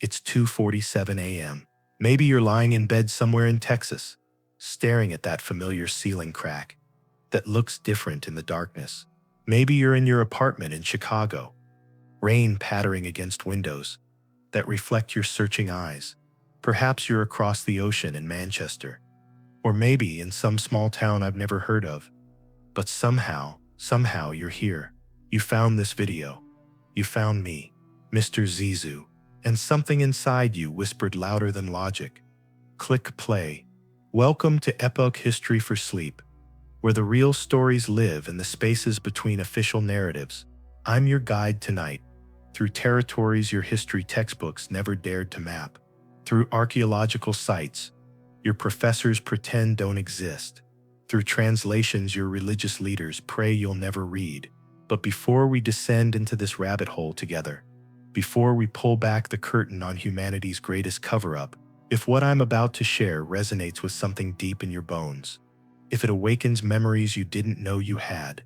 It's 2:47 a.m. Maybe you're lying in bed somewhere in Texas, staring at that familiar ceiling crack that looks different in the darkness. Maybe you're in your apartment in Chicago, rain pattering against windows that reflect your searching eyes. Perhaps you're across the ocean in Manchester, or maybe in some small town I've never heard of. But somehow you're here. You found this video. You found me, Mr. Zizu, and something inside you whispered louder than logic. Click play. Welcome to Epoch History for Sleep, where the real stories live in the spaces between official narratives. I'm your guide tonight, through territories your history textbooks never dared to map, through archaeological sites your professors pretend don't exist, through translations your religious leaders pray you'll never read. But before we descend into this rabbit hole together, before we pull back the curtain on humanity's greatest cover-up, if what I'm about to share resonates with something deep in your bones, if it awakens memories you didn't know you had,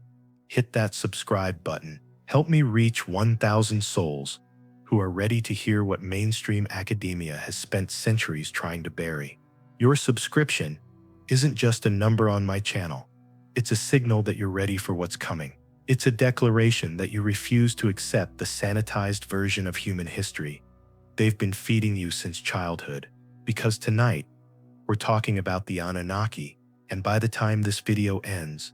hit that subscribe button. Help me reach 1,000 souls who are ready to hear what mainstream academia has spent centuries trying to bury. Your subscription isn't just a number on my channel. It's a signal that you're ready for what's coming. It's a declaration that you refuse to accept the sanitized version of human history they've been feeding you since childhood. Because tonight, we're talking about the Anunnaki, and by the time this video ends,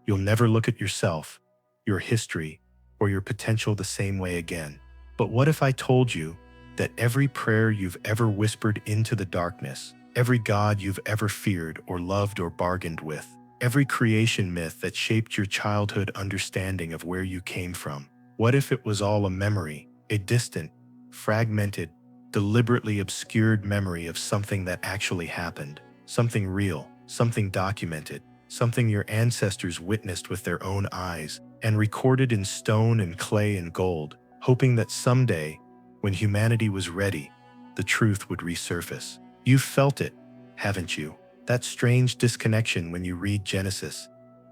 you'll never look at yourself, your history, or your potential the same way again. But what if I told you that every prayer you've ever whispered into the darkness, every god you've ever feared or loved or bargained with, every creation myth that shaped your childhood understanding of where you came from, what if it was all a memory, a distant, fragmented, deliberately obscured memory of something that actually happened, something real, something documented, something your ancestors witnessed with their own eyes and recorded in stone and clay and gold, hoping that someday, when humanity was ready, the truth would resurface? You've felt it, haven't you? That strange disconnection when you read Genesis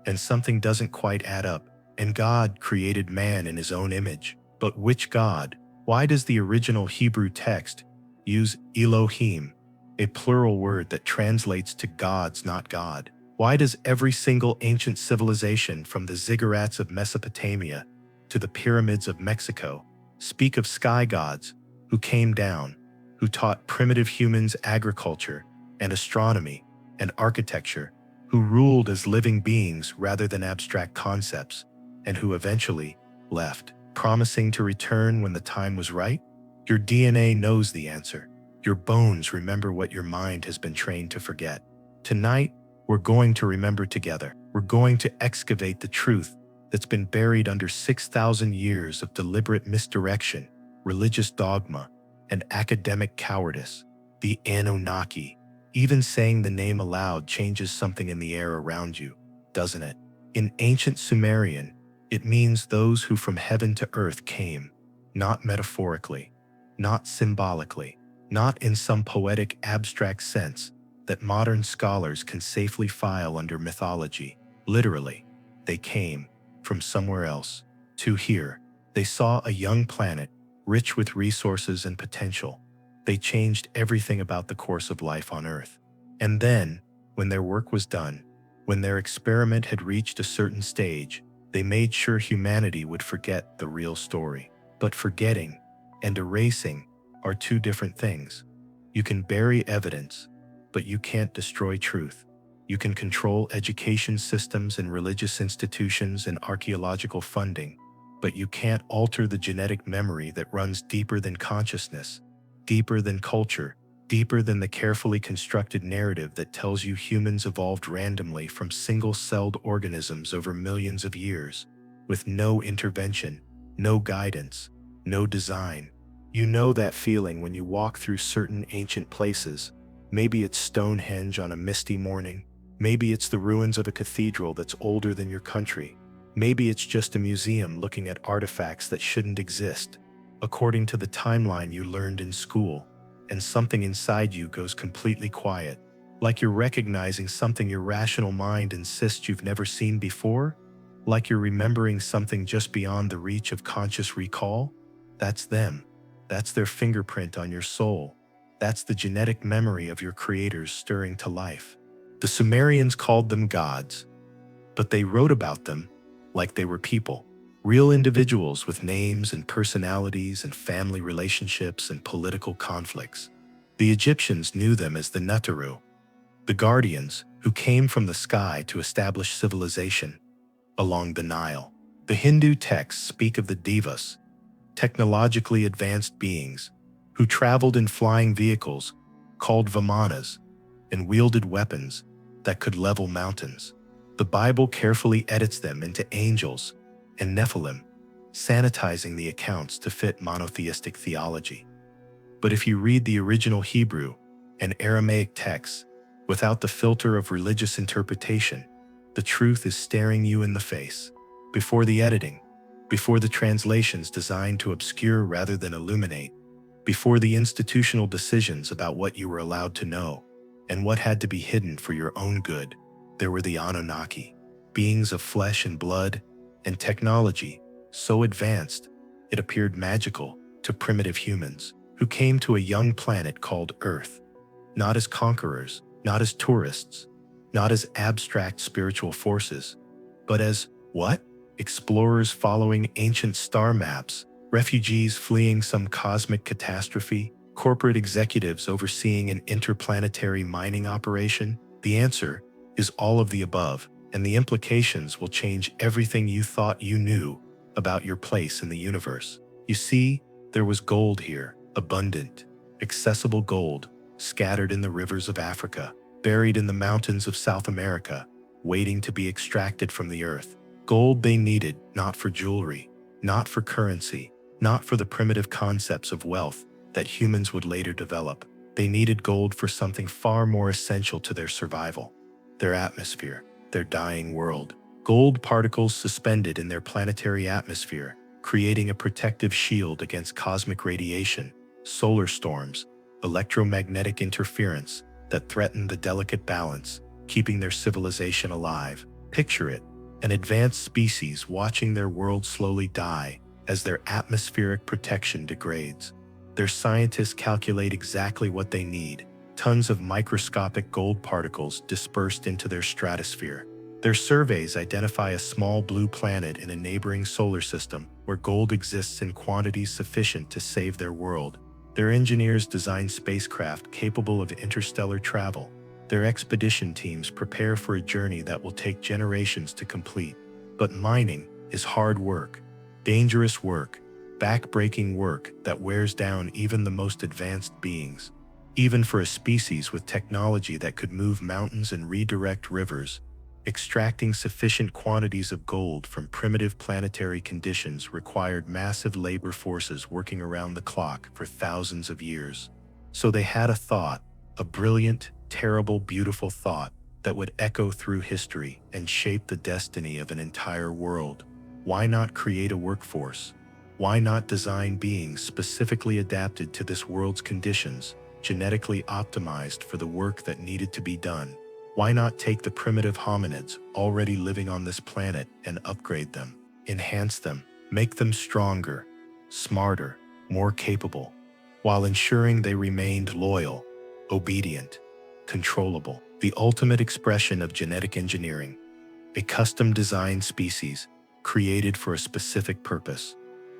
and something doesn't quite add up, and God created man in his own image. But which God? Why does the original Hebrew text use Elohim, a plural word that translates to gods, not God? Why does every single ancient civilization, from the ziggurats of Mesopotamia to the pyramids of Mexico, speak of sky gods who came down, who taught primitive humans agriculture and astronomy and architecture, who ruled as living beings rather than abstract concepts, and who eventually left, promising to return when the time was right? Your DNA knows the answer. Your bones remember what your mind has been trained to forget. Tonight, we're going to remember together. We're going to excavate the truth that's been buried under 6,000 years of deliberate misdirection, religious dogma, and academic cowardice. The Anunnaki. Even saying the name aloud changes something in the air around you, doesn't it? In ancient Sumerian, it means those who from heaven to earth came, not metaphorically, not symbolically, not in some poetic abstract sense that modern scholars can safely file under mythology. Literally, they came from somewhere else to here. They saw a young planet, rich with resources and potential. They changed everything about the course of life on Earth. And then, when their work was done, when their experiment had reached a certain stage, they made sure humanity would forget the real story. But forgetting and erasing are two different things. You can bury evidence, but you can't destroy truth. You can control education systems and religious institutions and archaeological funding, but you can't alter the genetic memory that runs deeper than consciousness, deeper than culture, deeper than the carefully constructed narrative that tells you humans evolved randomly from single-celled organisms over millions of years, with no intervention, no guidance, no design. You know that feeling when you walk through certain ancient places. Maybe it's Stonehenge on a misty morning. Maybe it's the ruins of a cathedral that's older than your country. Maybe it's just a museum looking at artifacts that shouldn't exist, according to the timeline you learned in school, and something inside you goes completely quiet, like you're recognizing something your rational mind insists you've never seen before, like you're remembering something just beyond the reach of conscious recall. That's them. That's their fingerprint on your soul. That's the genetic memory of your creators stirring to life. The Sumerians called them gods, but they wrote about them like they were people. Real individuals with names and personalities and family relationships and political conflicts. The Egyptians knew them as the Nataru, the guardians who came from the sky to establish civilization along the Nile. The Hindu texts speak of the Devas, technologically advanced beings who traveled in flying vehicles called Vimanas and wielded weapons that could level mountains. The Bible carefully edits them into angels and Nephilim, sanitizing the accounts to fit monotheistic theology. But if you read the original Hebrew and Aramaic texts without the filter of religious interpretation, the truth is staring you in the face. Before the editing, before the translations designed to obscure rather than illuminate, before the institutional decisions about what you were allowed to know and what had to be hidden for your own good, there were the Anunnaki, beings of flesh and blood and technology so advanced it appeared magical to primitive humans who came to a young planet called Earth, not as conquerors, not as tourists, not as abstract spiritual forces, but as what? Explorers following ancient star maps, refugees fleeing some cosmic catastrophe, corporate executives overseeing an interplanetary mining operation? The answer is all of the above, and the implications will change everything you thought you knew about your place in the universe. You see, there was gold here, abundant, accessible gold, scattered in the rivers of Africa, buried in the mountains of South America, waiting to be extracted from the earth. Gold they needed not for jewelry, not for currency, not for the primitive concepts of wealth that humans would later develop. They needed gold for something far more essential to their survival, their atmosphere, their dying world. Gold particles suspended in their planetary atmosphere, creating a protective shield against cosmic radiation, solar storms, electromagnetic interference that threatened the delicate balance, keeping their civilization alive. Picture it, an advanced species watching their world slowly die as their atmospheric protection degrades. Their scientists calculate exactly what they need: tons of microscopic gold particles dispersed into their stratosphere. Their surveys identify a small blue planet in a neighboring solar system where gold exists in quantities sufficient to save their world. Their engineers design spacecraft capable of interstellar travel. Their expedition teams prepare for a journey that will take generations to complete. But mining is hard work, dangerous work, back-breaking work that wears down even the most advanced beings. Even for a species with technology that could move mountains and redirect rivers, extracting sufficient quantities of gold from primitive planetary conditions required massive labor forces working around the clock for thousands of years. So they had a thought, a brilliant, terrible, beautiful thought that would echo through history and shape the destiny of an entire world. Why not create a workforce? Why not design beings specifically adapted to this world's conditions, genetically optimized for the work that needed to be done? Why not take the primitive hominids already living on this planet and upgrade them, enhance them, make them stronger, smarter, more capable, while ensuring they remained loyal, obedient, controllable? The ultimate expression of genetic engineering, a custom-designed species created for a specific purpose.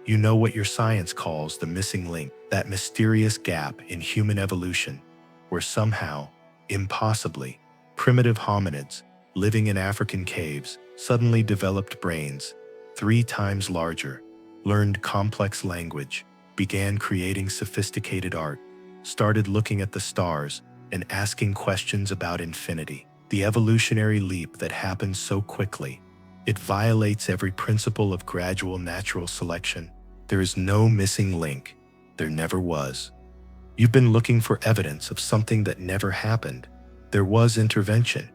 You know what your science calls the missing link, that mysterious gap in human evolution, where somehow, impossibly, primitive hominids living in African caves suddenly developed brains 3 times larger, learned complex language, began creating sophisticated art, started looking at the stars and asking questions about infinity. The evolutionary leap that happens so quickly, it violates every principle of gradual natural selection. There is no missing link. There never was. You've been looking for evidence of something that never happened. There was intervention,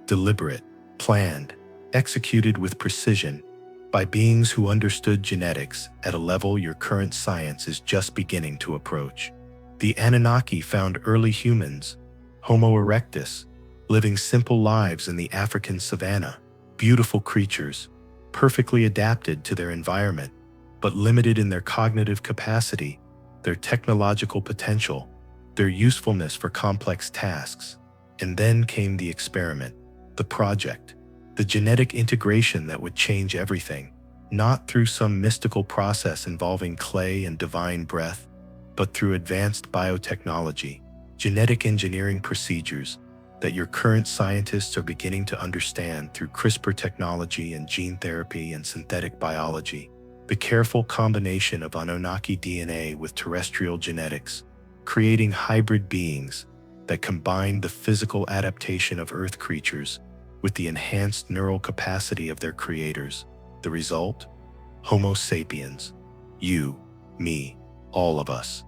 deliberate, planned, executed with precision by beings who understood genetics at a level your current science is just beginning to approach. The Anunnaki found early humans, Homo erectus, living simple lives in the African savanna, beautiful creatures, perfectly adapted to their environment, but limited in their cognitive capacity their technological potential, their usefulness for complex tasks. And then came the experiment, the project, the genetic integration that would change everything, not through some mystical process involving clay and divine breath, but through advanced biotechnology, genetic engineering procedures that your current scientists are beginning to understand through CRISPR technology and gene therapy and synthetic biology. The careful combination of Anunnaki DNA with terrestrial genetics, creating hybrid beings that combine the physical adaptation of Earth creatures with the enhanced neural capacity of their creators. The result? Homo sapiens. You, me, all of us.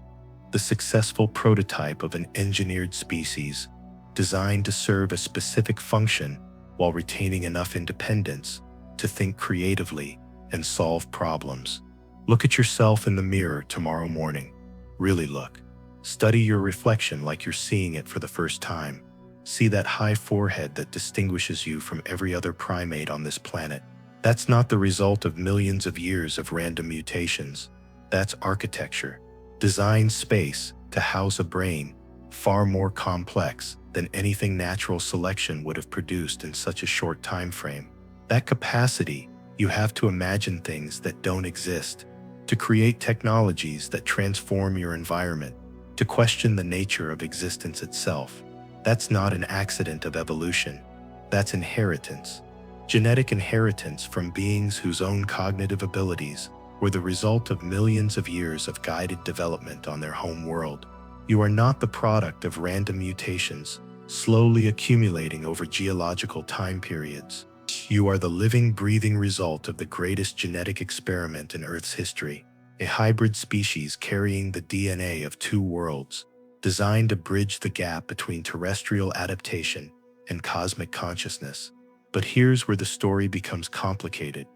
The successful prototype of an engineered species designed to serve a specific function while retaining enough independence to think creatively and solve problems. Look at yourself in the mirror tomorrow morning. Really look. Study your reflection like you're seeing it for the first time. See that high forehead that distinguishes you from every other primate on this planet. That's not the result of millions of years of random mutations. That's architecture. Designed space to house a brain far more complex than anything natural selection would have produced in such a short time frame. That capacity, you have to imagine things that don't exist, to create technologies that transform your environment, to question the nature of existence itself. That's not an accident of evolution. That's inheritance. Genetic inheritance from beings whose own cognitive abilities were the result of millions of years of guided development on their home world. You are not the product of random mutations, slowly accumulating over geological time periods. You are the living, breathing result of the greatest genetic experiment in Earth's history, a hybrid species carrying the DNA of two worlds, designed to bridge the gap between terrestrial adaptation and cosmic consciousness. But here's where the story becomes complicated,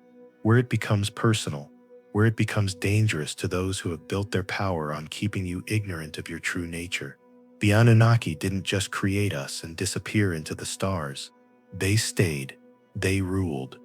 where it becomes personal, where it becomes dangerous to those who have built their power on keeping you ignorant of your true nature. The Anunnaki didn't just create us and disappear into the stars. They stayed. They ruled.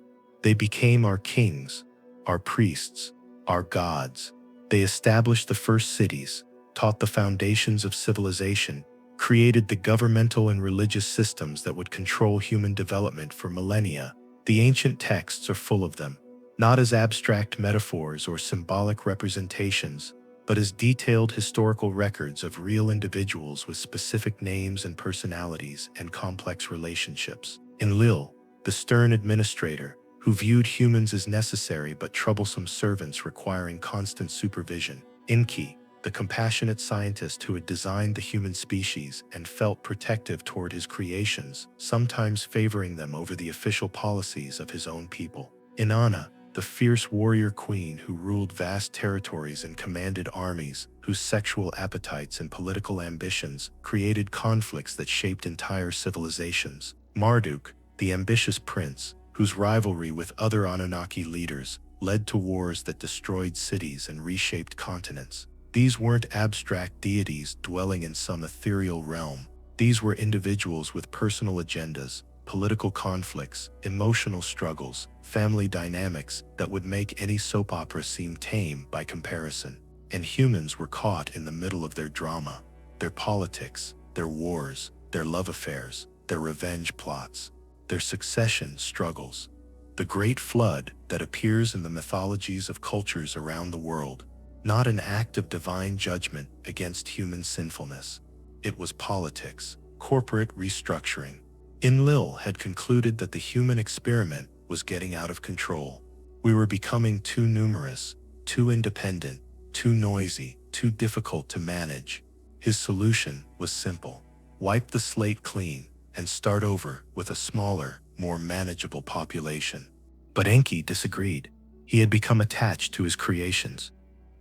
They became our kings, our priests, our gods. They established the first cities, taught the foundations of civilization, created the governmental and religious systems that would control human development for millennia. The ancient texts are full of them, not as abstract metaphors or symbolic representations, but as detailed historical records of real individuals with specific names and personalities and complex relationships. Enlil, the stern administrator, who viewed humans as necessary but troublesome servants requiring constant supervision. Enki, the compassionate scientist who had designed the human species and felt protective toward his creations, sometimes favoring them over the official policies of his own people. Inanna, the fierce warrior queen who ruled vast territories and commanded armies, whose sexual appetites and political ambitions created conflicts that shaped entire civilizations. Marduk, the ambitious prince, whose rivalry with other Anunnaki leaders led to wars that destroyed cities and reshaped continents. These weren't abstract deities dwelling in some ethereal realm. These were individuals with personal agendas, political conflicts, emotional struggles, family dynamics that would make any soap opera seem tame by comparison. And humans were caught in the middle of their drama, their politics, their wars, their love affairs, their revenge plots, their succession struggles. The great flood that appears in the mythologies of cultures around the world, not an act of divine judgment against human sinfulness. It was politics, corporate restructuring. Enlil had concluded that the human experiment was getting out of control. We were becoming too numerous, too independent, too noisy, too difficult to manage. His solution was simple: wipe the slate clean and start over with a smaller, more manageable population. But Enki disagreed. He had become attached to his creations,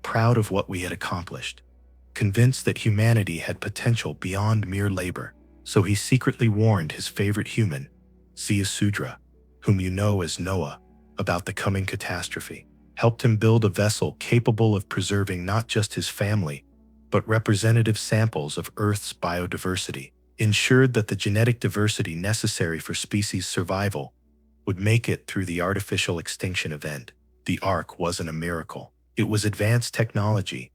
proud of what we had accomplished, convinced that humanity had potential beyond mere labor. So he secretly warned his favorite human, Zizu, whom you know as Noah, about the coming catastrophe, helped him build a vessel capable of preserving not just his family, but representative samples of Earth's biodiversity, ensured that the genetic diversity necessary for species survival would make it through the artificial extinction event. The Ark wasn't a miracle. It was advanced technology,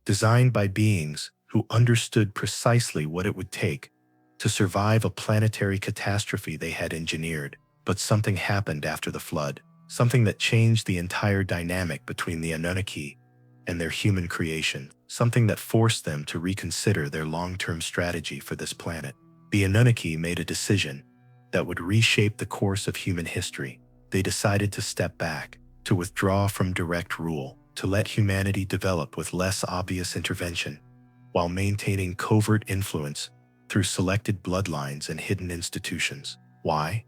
designed by beings who understood precisely what it would take to survive a planetary catastrophe they had engineered. But something happened after the flood, something that changed the entire dynamic between the Anunnaki and their human creation, something that forced them to reconsider their long-term strategy for this planet. The Anunnaki made a decision that would reshape the course of human history. They decided to step back, to withdraw from direct rule, to let humanity develop with less obvious intervention, while maintaining covert influence through selected bloodlines and hidden institutions. Why?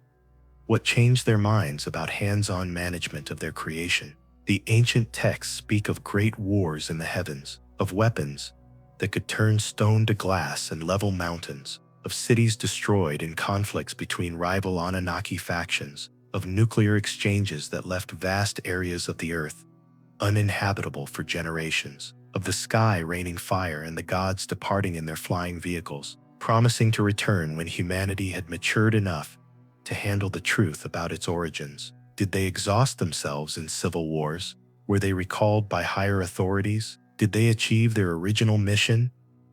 What changed their minds about hands-on management of their creation? The ancient texts speak of great wars in the heavens, of weapons that could turn stone to glass and level mountains, of cities destroyed in conflicts between rival Anunnaki factions, of nuclear exchanges that left vast areas of the earth uninhabitable for generations, of the sky raining fire and the gods departing in their flying vehicles, promising to return when humanity had matured enough to handle the truth about its origins. Did they exhaust themselves in civil wars? Were they recalled by higher authorities? Did they achieve their original mission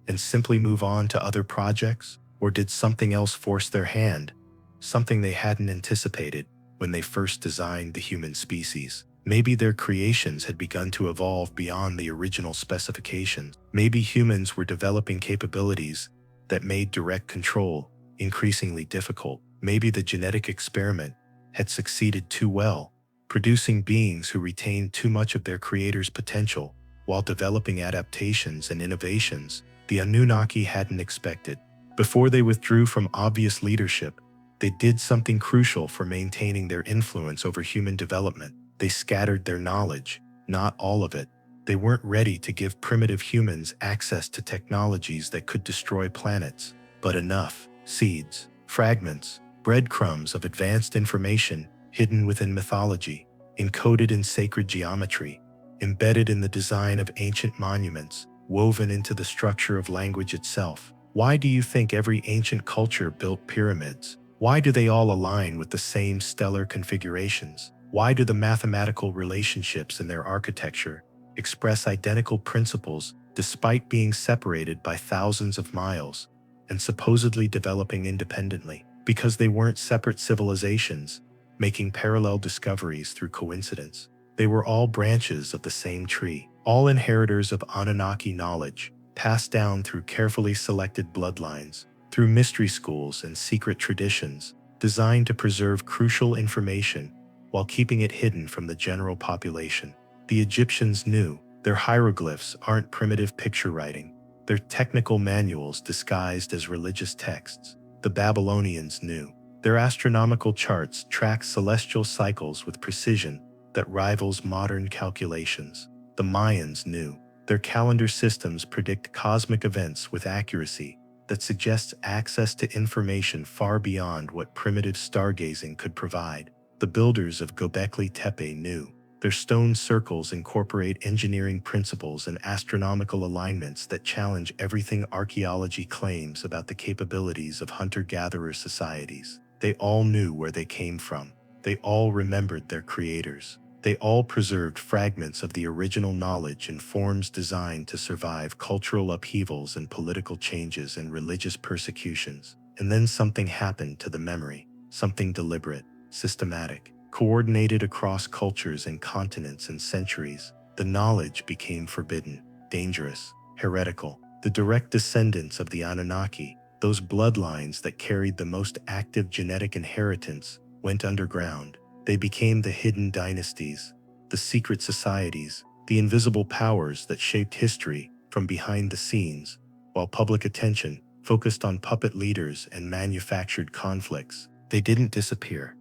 and simply move on to other projects? Or did something else force their hand, something they hadn't anticipated when they first designed the human species? Maybe their creations had begun to evolve beyond the original specifications. Maybe humans were developing capabilities that made direct control increasingly difficult. Maybe the genetic experiment had succeeded too well, producing beings who retained too much of their creator's potential while developing adaptations and innovations the Anunnaki hadn't expected. Before they withdrew from obvious leadership, they did something crucial for maintaining their influence over human development. They scattered their knowledge, not all of it. They weren't ready to give primitive humans access to technologies that could destroy planets, but enough seeds, fragments, breadcrumbs of advanced information hidden within mythology, encoded in sacred geometry, embedded in the design of ancient monuments, woven into the structure of language itself. Why do you think every ancient culture built pyramids? Why do they all align with the same stellar configurations? Why do the mathematical relationships in their architecture express identical principles despite being separated by thousands of miles and supposedly developing independently? Because they weren't separate civilizations, making parallel discoveries through coincidence. They were all branches of the same tree, all inheritors of Anunnaki knowledge, passed down through carefully selected bloodlines, through mystery schools and secret traditions, designed to preserve crucial information while keeping it hidden from the general population. The Egyptians knew their hieroglyphs aren't primitive picture writing, they're technical manuals disguised as religious texts. The Babylonians knew their astronomical charts track celestial cycles with precision that rivals modern calculations. The Mayans knew their calendar systems predict cosmic events with accuracy that suggests access to information far beyond what primitive stargazing could provide. The builders of Göbekli Tepe knew their stone circles incorporate engineering principles and astronomical alignments that challenge everything archaeology claims about the capabilities of hunter-gatherer societies. They all knew where they came from. They all remembered their creators. They all preserved fragments of the original knowledge in forms designed to survive cultural upheavals and political changes and religious persecutions. And then something happened to the memory, something deliberate, systematic, coordinated across cultures and continents and centuries. The knowledge became forbidden, dangerous, heretical. The direct descendants of the Anunnaki, those bloodlines that carried the most active genetic inheritance, went underground. They became the hidden dynasties, the secret societies, the invisible powers that shaped history from behind the scenes, while public attention focused on puppet leaders and manufactured conflicts. They didn't disappear.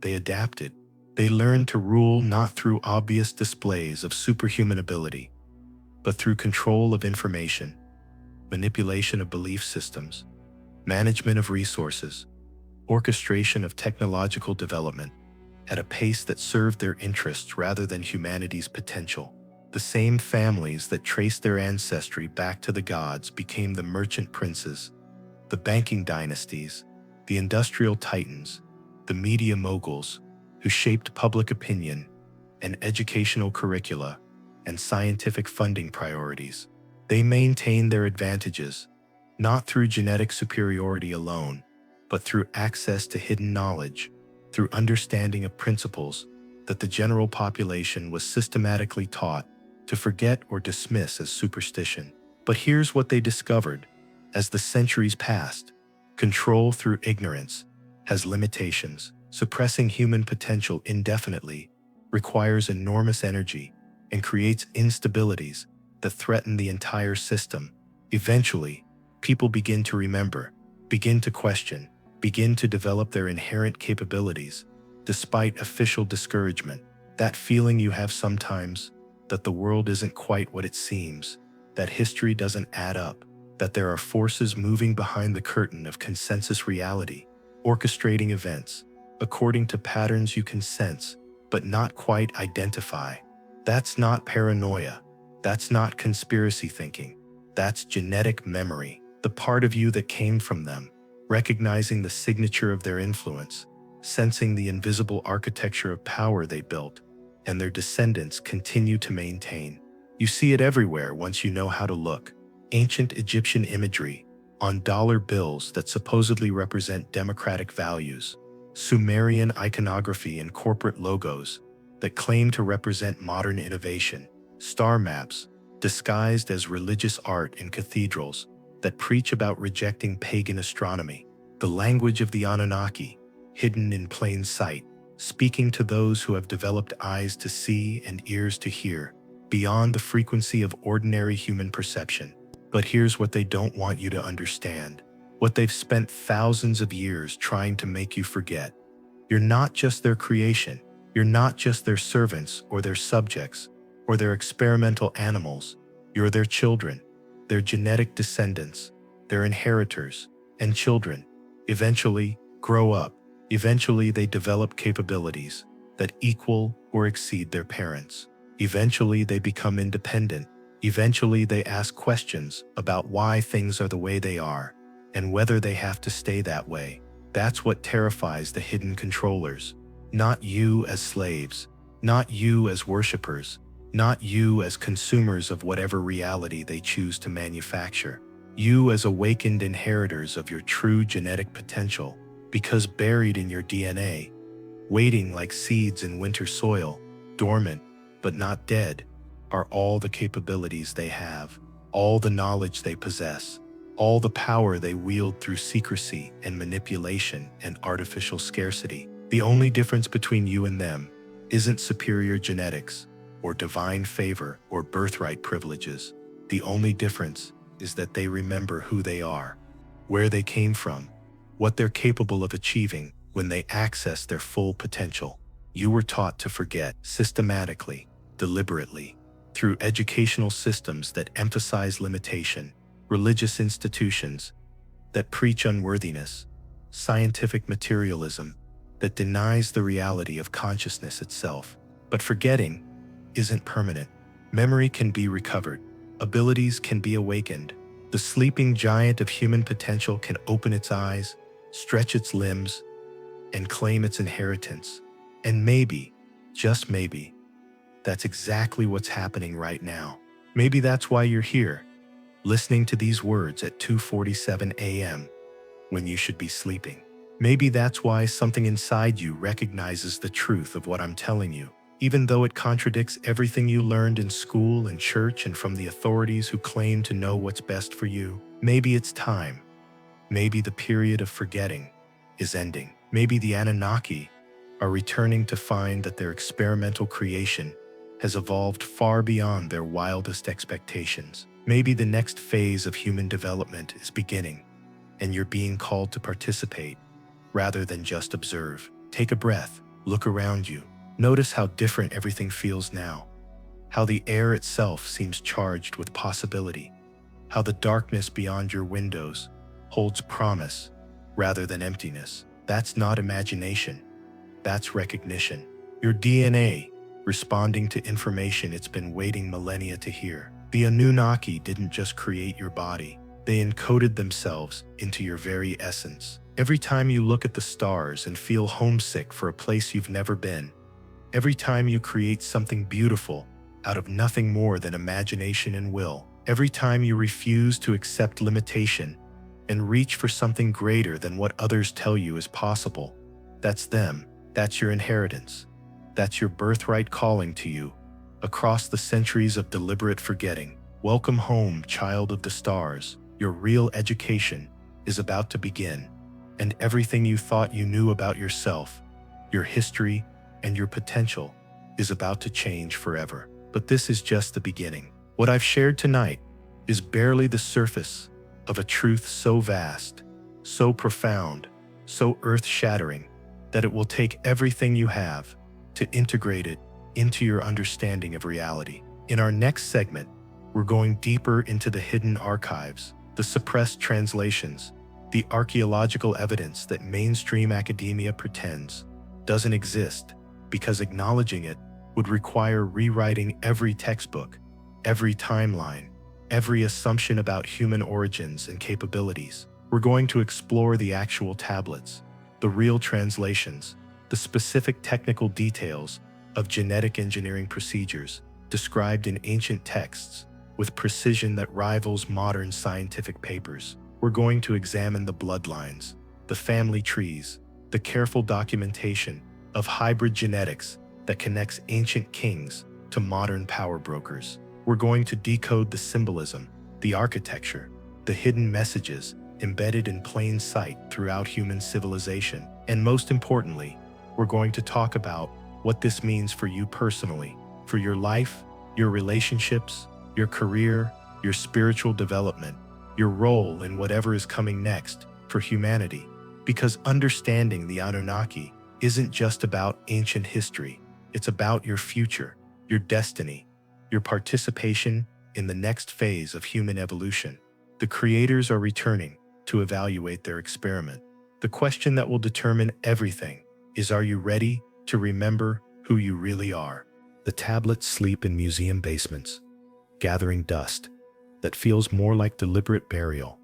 They adapted. They learned to rule not through obvious displays of superhuman ability, but through control of information, manipulation of belief systems, management of resources, orchestration of technological development at a pace that served their interests rather than humanity's potential. The same families that traced their ancestry back to the gods became the merchant princes, the banking dynasties, the industrial titans, the media moguls who shaped public opinion and educational curricula and scientific funding priorities. They maintain their advantages, not through genetic superiority alone, but through access to hidden knowledge, through understanding of principles that the general population was systematically taught to forget or dismiss as superstition. But here's what they discovered. As the centuries passed, control through ignorance has limitations. Suppressing human potential indefinitely requires enormous energy and creates instabilities that threaten the entire system. Eventually, people begin to remember, begin to question, begin to develop their inherent capabilities, despite official discouragement. That feeling you have sometimes, that the world isn't quite what it seems, that history doesn't add up, that there are forces moving behind the curtain of consensus reality, orchestrating events, according to patterns you can sense, but not quite identify. That's not paranoia. That's not conspiracy thinking. That's genetic memory, the part of you that came from them, recognizing the signature of their influence, sensing the invisible architecture of power they built, and their descendants continue to maintain. You see it everywhere once you know how to look. Ancient Egyptian imagery on dollar bills that supposedly represent democratic values, Sumerian iconography and corporate logos that claim to represent modern innovation, star maps disguised as religious art in cathedrals that preach about rejecting pagan astronomy, the language of the Anunnaki, hidden in plain sight, speaking to those who have developed eyes to see and ears to hear, beyond the frequency of ordinary human perception. But here's what they don't want you to understand, what they've spent thousands of years trying to make you forget. You're not just their creation. You're not just their servants or their subjects or their experimental animals. You're their children, their genetic descendants, their inheritors, and children. Eventually, grow up. Eventually, they develop capabilities that equal or exceed their parents. Eventually, they become independent. Eventually, they ask questions about why things are the way they are and whether they have to stay that way. That's what terrifies the hidden controllers. Not you as slaves, not you as worshippers, not you as consumers of whatever reality they choose to manufacture. You as awakened inheritors of your true genetic potential, because buried in your DNA, waiting like seeds in winter soil, dormant but not dead, are all the capabilities they have, all the knowledge they possess, all the power they wield through secrecy and manipulation and artificial scarcity. The only difference between you and them isn't superior genetics or divine favor or birthright privileges. The only difference is that they remember who they are, where they came from, what they're capable of achieving when they access their full potential. You were taught to forget systematically, deliberately, through educational systems that emphasize limitation, religious institutions that preach unworthiness, scientific materialism that denies the reality of consciousness itself. But forgetting isn't permanent. Memory can be recovered. Abilities can be awakened. The sleeping giant of human potential can open its eyes, stretch its limbs, and claim its inheritance. And maybe, just maybe, that's exactly what's happening right now. Maybe that's why you're here, listening to these words at 2:47 a.m. when you should be sleeping. Maybe that's why something inside you recognizes the truth of what I'm telling you, even though it contradicts everything you learned in school and church and from the authorities who claim to know what's best for you. Maybe it's time. Maybe the period of forgetting is ending. Maybe the Anunnaki are returning to find that their experimental creation has evolved far beyond their wildest expectations. Maybe the next phase of human development is beginning, and you're being called to participate rather than just observe. Take a breath, look around you. Notice how different everything feels now, how the air itself seems charged with possibility, how the darkness beyond your windows holds promise rather than emptiness. That's not imagination, that's recognition. Your DNA responding to information it's been waiting millennia to hear. The Anunnaki didn't just create your body, they encoded themselves into your very essence. Every time you look at the stars and feel homesick for a place you've never been, every time you create something beautiful out of nothing more than imagination and will, Every time you refuse to accept limitation and reach for something greater than what others tell you is possible, that's them, that's your inheritance, that's your birthright calling to you. Across the centuries of deliberate forgetting, welcome home, child of the stars. Your real education is about to begin, and everything you thought you knew about yourself, your history, and your potential is about to change forever. But this is just the beginning. What I've shared tonight is barely the surface of a truth so vast, so profound, so earth-shattering, that it will take everything you have to integrate it into your understanding of reality. In our next segment, we're going deeper into the hidden archives, the suppressed translations, the archaeological evidence that mainstream academia pretends doesn't exist, because acknowledging it would require rewriting every textbook, every timeline, every assumption about human origins and capabilities. We're going to explore the actual tablets, the real translations, the specific technical details of genetic engineering procedures described in ancient texts with precision that rivals modern scientific papers. We're going to examine the bloodlines, the family trees, the careful documentation of hybrid genetics that connects ancient kings to modern power brokers. We're going to decode the symbolism, the architecture, the hidden messages embedded in plain sight throughout human civilization. And most importantly, we're going to talk about what this means for you personally, for your life, your relationships, your career, your spiritual development, your role in whatever is coming next for humanity. Because understanding the Anunnaki isn't just about ancient history, it's about your future, your destiny, your participation in the next phase of human evolution. The creators are returning to evaluate their experiment. The question that will determine everything is, are you ready to remember who you really are? The tablets sleep in museum basements, gathering dust that feels more like deliberate burial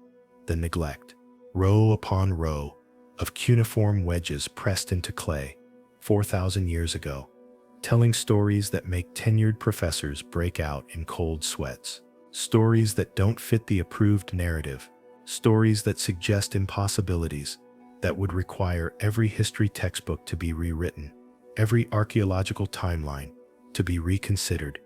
than neglect. Row upon row of cuneiform wedges pressed into clay 4,000 years ago, telling stories that make tenured professors break out in cold sweats. Stories that don't fit the approved narrative. Stories that suggest impossibilities that would require every history textbook to be rewritten, every archaeological timeline to be reconsidered,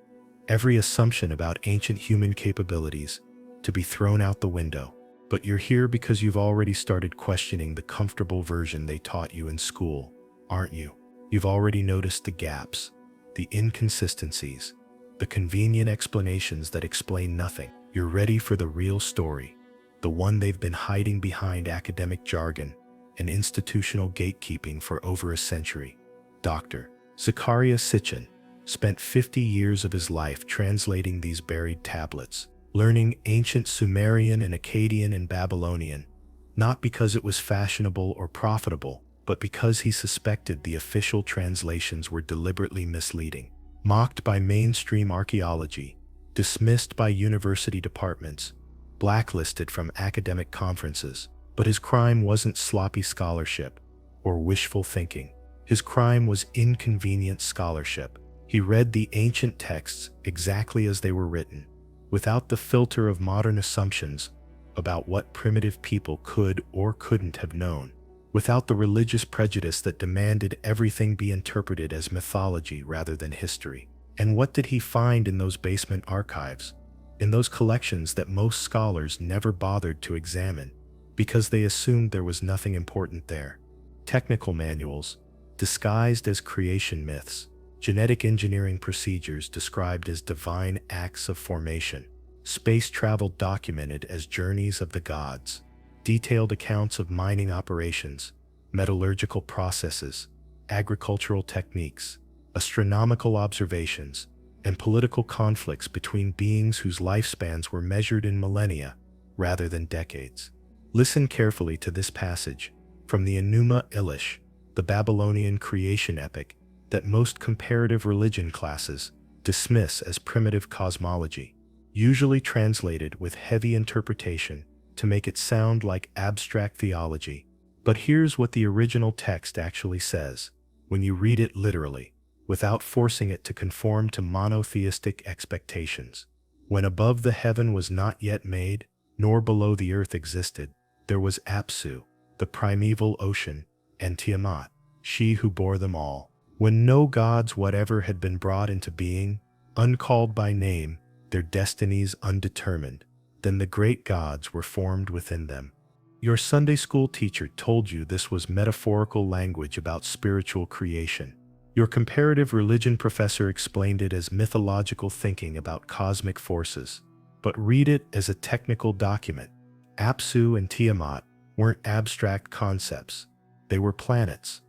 every assumption about ancient human capabilities to be thrown out the window. But you're here because you've already started questioning the comfortable version they taught you in school, aren't you? You've already noticed the gaps, the inconsistencies, the convenient explanations that explain nothing. You're ready for the real story, the one they've been hiding behind academic jargon and institutional gatekeeping for over a century. Dr. Zakaria Sitchin spent 50 years of his life translating these buried tablets, learning ancient Sumerian and Akkadian and Babylonian, not because it was fashionable or profitable, but because he suspected the official translations were deliberately misleading. Mocked by mainstream archaeology, dismissed by university departments, blacklisted from academic conferences. But his crime wasn't sloppy scholarship or wishful thinking. His crime was inconvenient scholarship. He read the ancient texts exactly as they were written, without the filter of modern assumptions about what primitive people could or couldn't have known, without the religious prejudice that demanded everything be interpreted as mythology rather than history. And what did he find in those basement archives, in those collections that most scholars never bothered to examine because they assumed there was nothing important there? Technical manuals, disguised as creation myths, genetic engineering procedures described as divine acts of formation, space travel documented as journeys of the gods, detailed accounts of mining operations, metallurgical processes, agricultural techniques, astronomical observations, and political conflicts between beings whose lifespans were measured in millennia rather than decades. Listen carefully to this passage from the Enuma Elish, the Babylonian creation epic that most comparative religion classes dismiss as primitive cosmology, usually translated with heavy interpretation to make it sound like abstract theology. But here's what the original text actually says when you read it literally, without forcing it to conform to monotheistic expectations. When above the heaven was not yet made, nor below the earth existed, there was Apsu, the primeval ocean, and Tiamat, she who bore them all. When no gods whatever had been brought into being, uncalled by name, their destinies undetermined, then the great gods were formed within them. Your Sunday school teacher told you this was metaphorical language about spiritual creation. Your comparative religion professor explained it as mythological thinking about cosmic forces. But read it as a technical document. Apsu and Tiamat weren't abstract concepts. They were planets,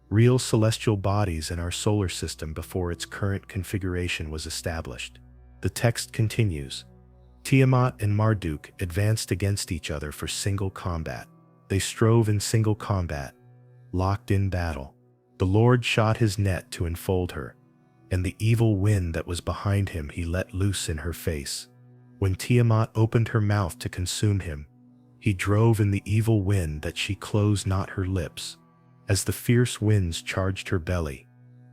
real celestial bodies in our solar system before its current configuration was established. The text continues. Tiamat and Marduk advanced against each other for single combat. They strove in single combat, locked in battle. The Lord shot his net to enfold her, and the evil wind that was behind him he let loose in her face. When Tiamat opened her mouth to consume him, he drove in the evil wind that she closed not her lips. As the fierce winds charged her belly,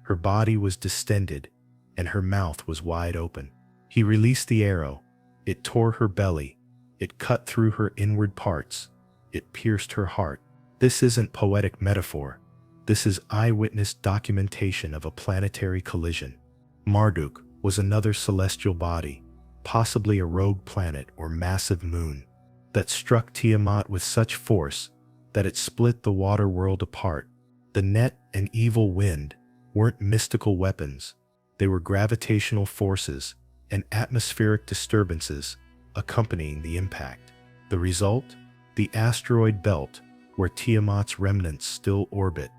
her body was distended, and her mouth was wide open. He released the arrow. It tore her belly. It cut through her inward parts. It pierced her heart. This isn't poetic metaphor. This is eyewitness documentation of a planetary collision. Marduk was another celestial body, possibly a rogue planet or massive moon, that struck Tiamat with such force that it split the water world apart. The net and evil wind weren't mystical weapons. They were gravitational forces and atmospheric disturbances accompanying the impact. The result? The asteroid belt, where Tiamat's remnants still orbit,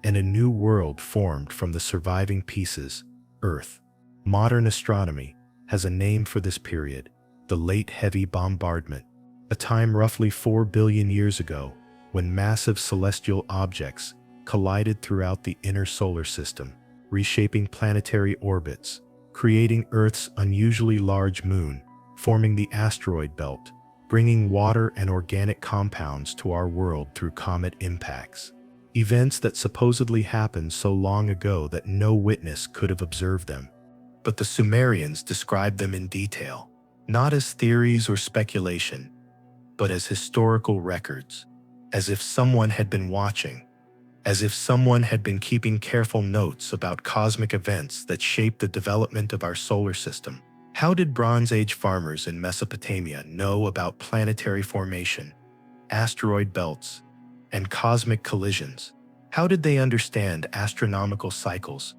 and a new world formed from the surviving pieces, Earth. Modern astronomy has a name for this period, the Late Heavy Bombardment, a time roughly 4 billion years ago when massive celestial objects collided throughout the inner solar system, reshaping planetary orbits, creating Earth's unusually large moon, forming the asteroid belt, bringing water and organic compounds to our world through comet impacts. Events that supposedly happened so long ago that no witness could have observed them. But the Sumerians described them in detail, not as theories or speculation, but as historical records, as if someone had been watching, as if someone had been keeping careful notes about cosmic events that shaped the development of our solar system. How did Bronze Age farmers in Mesopotamia know about planetary formation, asteroid belts, and cosmic collisions? How did they understand astronomical cycles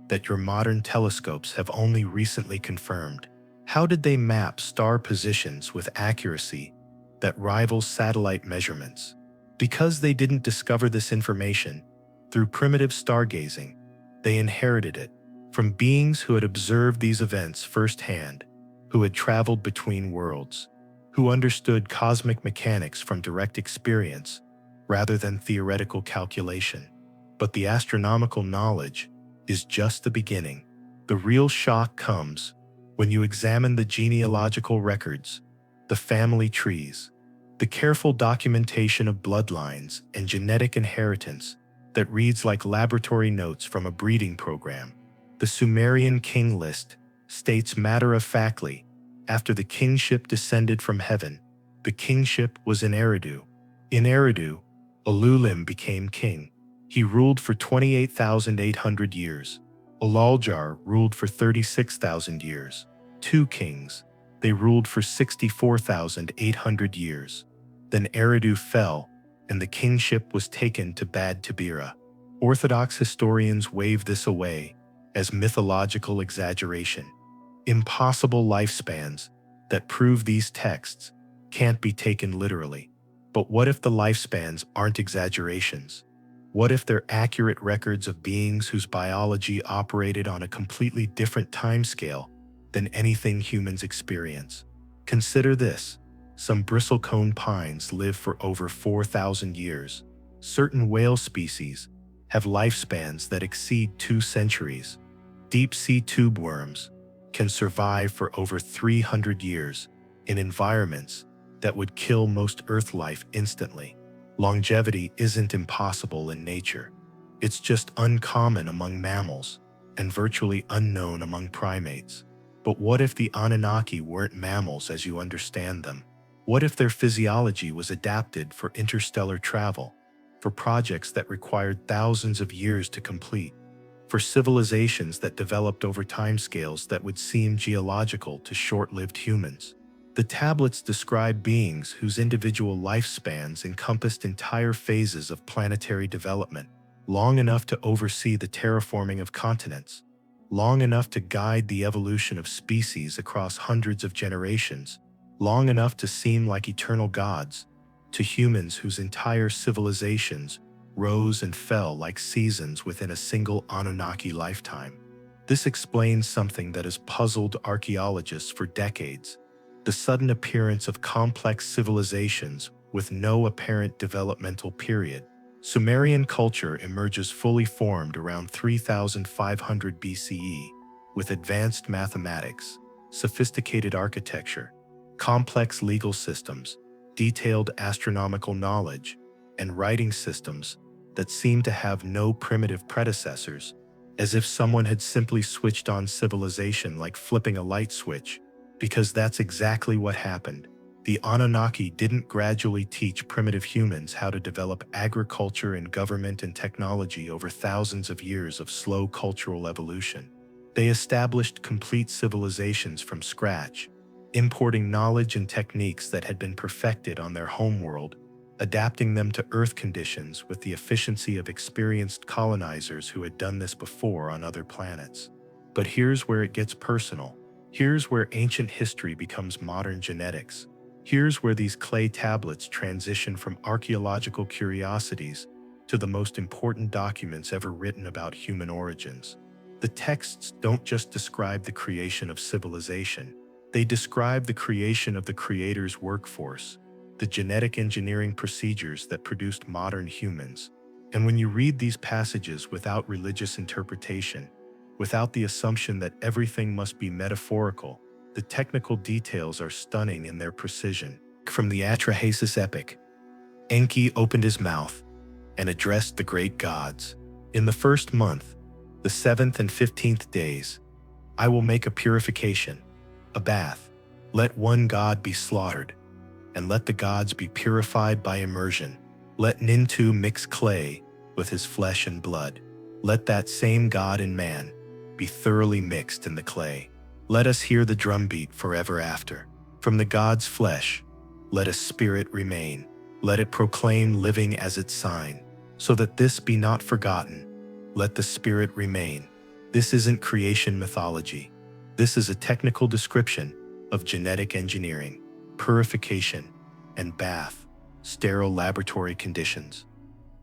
that your modern telescopes have only recently confirmed? How did they map star positions with accuracy that rivals satellite measurements? Because they didn't discover this information through primitive stargazing, they inherited it from beings who had observed these events firsthand, who had traveled between worlds, who understood cosmic mechanics from direct experience rather than theoretical calculation. But the astronomical knowledge is just the beginning. The real shock comes when you examine the genealogical records, the family trees, the careful documentation of bloodlines and genetic inheritance that reads like laboratory notes from a breeding program. The Sumerian king list states matter-of-factly, after the kingship descended from heaven, the kingship was in Eridu. In Eridu, Ululim became king. He ruled for 28,800 years. Ulaljar ruled for 36,000 years. 2 kings. They ruled for 64,800 years. Then Eridu fell, and the kingship was taken to Bad Tabira. Orthodox historians wave this away as mythological exaggeration. Impossible lifespans that prove these texts can't be taken literally. But what if the lifespans aren't exaggerations? What if they're accurate records of beings whose biology operated on a completely different timescale than anything humans experience? Consider this. Some bristlecone pines live for over 4,000 years. Certain whale species have lifespans that exceed 2 centuries. Deep-sea tube worms can survive for over 300 years in environments that would kill most Earth life instantly. Longevity isn't impossible in nature. It's just uncommon among mammals and virtually unknown among primates. But what if the Anunnaki weren't mammals as you understand them? What if their physiology was adapted for interstellar travel, for projects that required thousands of years to complete, for civilizations that developed over timescales that would seem geological to short-lived humans? The tablets describe beings whose individual lifespans encompassed entire phases of planetary development, long enough to oversee the terraforming of continents, long enough to guide the evolution of species across hundreds of generations, long enough to seem like eternal gods, to humans whose entire civilizations rose and fell like seasons within a single Anunnaki lifetime. This explains something that has puzzled archaeologists for decades: the sudden appearance of complex civilizations with no apparent developmental period. Sumerian culture emerges fully formed around 3500 BCE, with advanced mathematics, sophisticated architecture, complex legal systems, detailed astronomical knowledge, and writing systems that seem to have no primitive predecessors, as if someone had simply switched on civilization like flipping a light switch. Because that's exactly what happened. The Anunnaki didn't gradually teach primitive humans how to develop agriculture and government and technology over thousands of years of slow cultural evolution. They established complete civilizations from scratch, importing knowledge and techniques that had been perfected on their homeworld, adapting them to Earth conditions with the efficiency of experienced colonizers who had done this before on other planets. But here's where it gets personal. Here's where ancient history becomes modern genetics. Here's where these clay tablets transition from archaeological curiosities to the most important documents ever written about human origins. The texts don't just describe the creation of civilization. They describe the creation of the creator's workforce, the genetic engineering procedures that produced modern humans. And when you read these passages without religious interpretation, without the assumption that everything must be metaphorical, the technical details are stunning in their precision. From the Atrahasis epic, Enki opened his mouth and addressed the great gods. In the first month, the 7th and 15th days, I will make a purification, a bath. Let one god be slaughtered, and let the gods be purified by immersion. Let Nintu mix clay with his flesh and blood. Let that same god and man be thoroughly mixed in the clay. Let us hear the drumbeat forever after. From the god's flesh, let a spirit remain. Let it proclaim living as its sign, so that this be not forgotten. Let the spirit remain. This isn't creation mythology. This is a technical description of genetic engineering, purification, and bath, sterile laboratory conditions.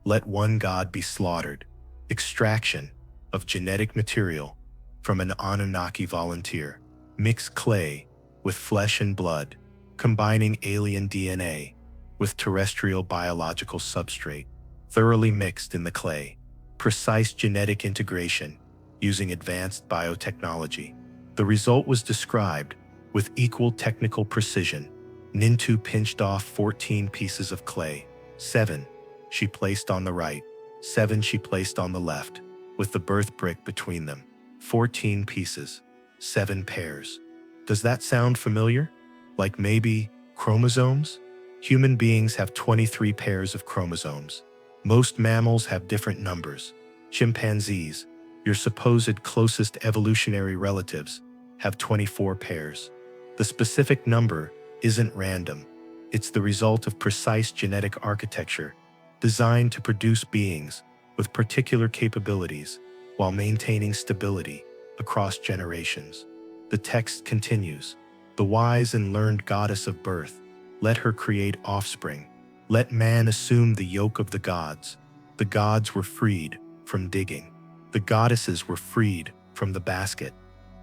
Let one god be slaughtered. Extraction of genetic material from an Anunnaki volunteer. Mix clay with flesh and blood, combining alien DNA with terrestrial biological substrate, thoroughly mixed in the clay. Precise genetic integration using advanced biotechnology. The result was described with equal technical precision. Nintu pinched off 14 pieces of clay. 7 she placed on the right, 7 she placed on the left, with the birth brick between them. 14 pieces, 7 pairs. Does that sound familiar? Like maybe chromosomes? Human beings have 23 pairs of chromosomes. Most mammals have different numbers. Chimpanzees, your supposed closest evolutionary relatives, have 24 pairs. The specific number isn't random. It's the result of precise genetic architecture designed to produce beings with particular capabilities while maintaining stability across generations. The text continues, the wise and learned goddess of birth, let her create offspring. Let man assume the yoke of the gods. The gods were freed from digging. The goddesses were freed from the basket.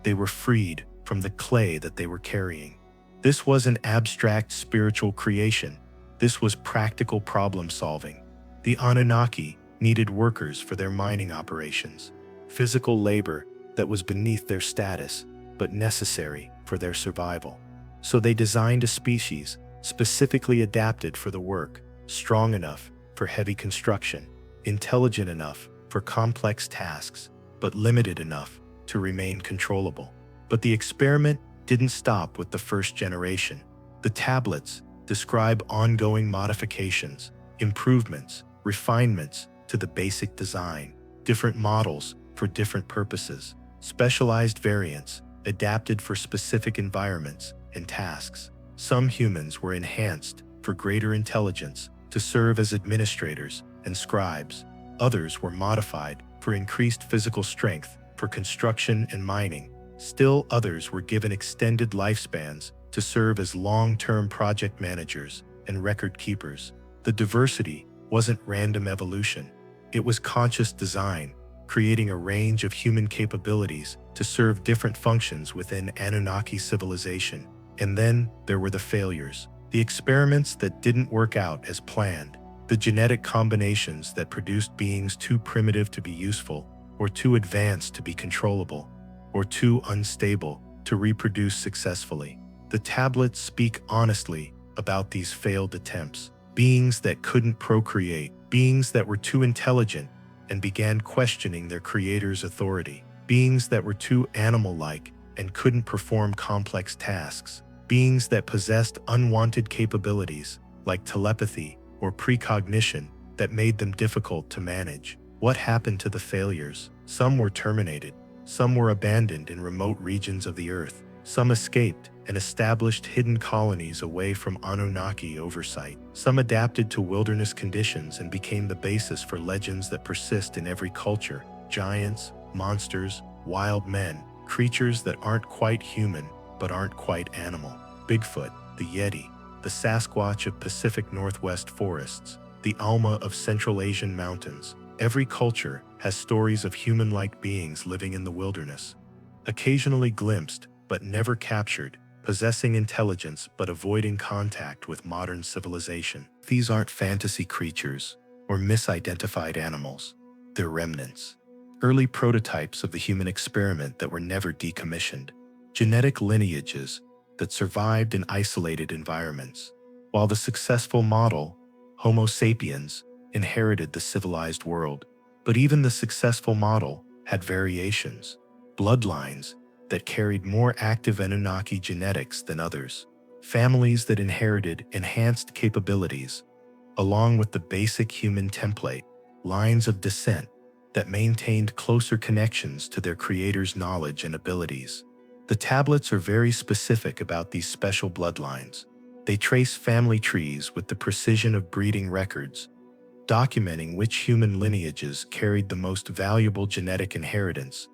They were freed from the clay that they were carrying. This wasn't abstract spiritual creation. This was practical problem solving. The Anunnaki needed workers for their mining operations, physical labor that was beneath their status, but necessary for their survival. So they designed a species specifically adapted for the work, strong enough for heavy construction, intelligent enough for complex tasks, but limited enough to remain controllable. But the experiment didn't stop with the first generation. The tablets describe ongoing modifications, improvements, refinements to the basic design, different models for different purposes, specialized variants adapted for specific environments and tasks. Some humans were enhanced for greater intelligence to serve as administrators and scribes. Others were modified for increased physical strength for construction and mining. Still others were given extended lifespans to serve as long-term project managers and record keepers. The diversity wasn't random evolution. It was conscious design, creating a range of human capabilities to serve different functions within Anunnaki civilization. And then there were the failures, the experiments that didn't work out as planned, the genetic combinations that produced beings too primitive to be useful, or too advanced to be controllable, or too unstable to reproduce successfully. The tablets speak honestly about these failed attempts. Beings that couldn't procreate, beings that were too intelligent and began questioning their creator's authority, beings that were too animal-like and couldn't perform complex tasks, beings that possessed unwanted capabilities like telepathy or precognition that made them difficult to manage. What happened to the failures? Some were terminated, some were abandoned in remote regions of the earth, some escaped and established hidden colonies away from Anunnaki oversight. Some adapted to wilderness conditions and became the basis for legends that persist in every culture. Giants, monsters, wild men, creatures that aren't quite human but aren't quite animal. Bigfoot, the Yeti, the Sasquatch of Pacific Northwest forests, the Alma of Central Asian mountains. Every culture has stories of human-like beings living in the wilderness, occasionally glimpsed but never captured, possessing intelligence but avoiding contact with modern civilization. These aren't fantasy creatures or misidentified animals. They're remnants, early prototypes of the human experiment that were never decommissioned, genetic lineages that survived in isolated environments. While the successful model, Homo sapiens, inherited the civilized world, but even the successful model had variations, bloodlines that carried more active Anunnaki genetics than others, families that inherited enhanced capabilities, along with the basic human template, lines of descent that maintained closer connections to their creator's knowledge and abilities. The tablets are very specific about these special bloodlines. They trace family trees with the precision of breeding records, documenting which human lineages carried the most valuable genetic inheritance,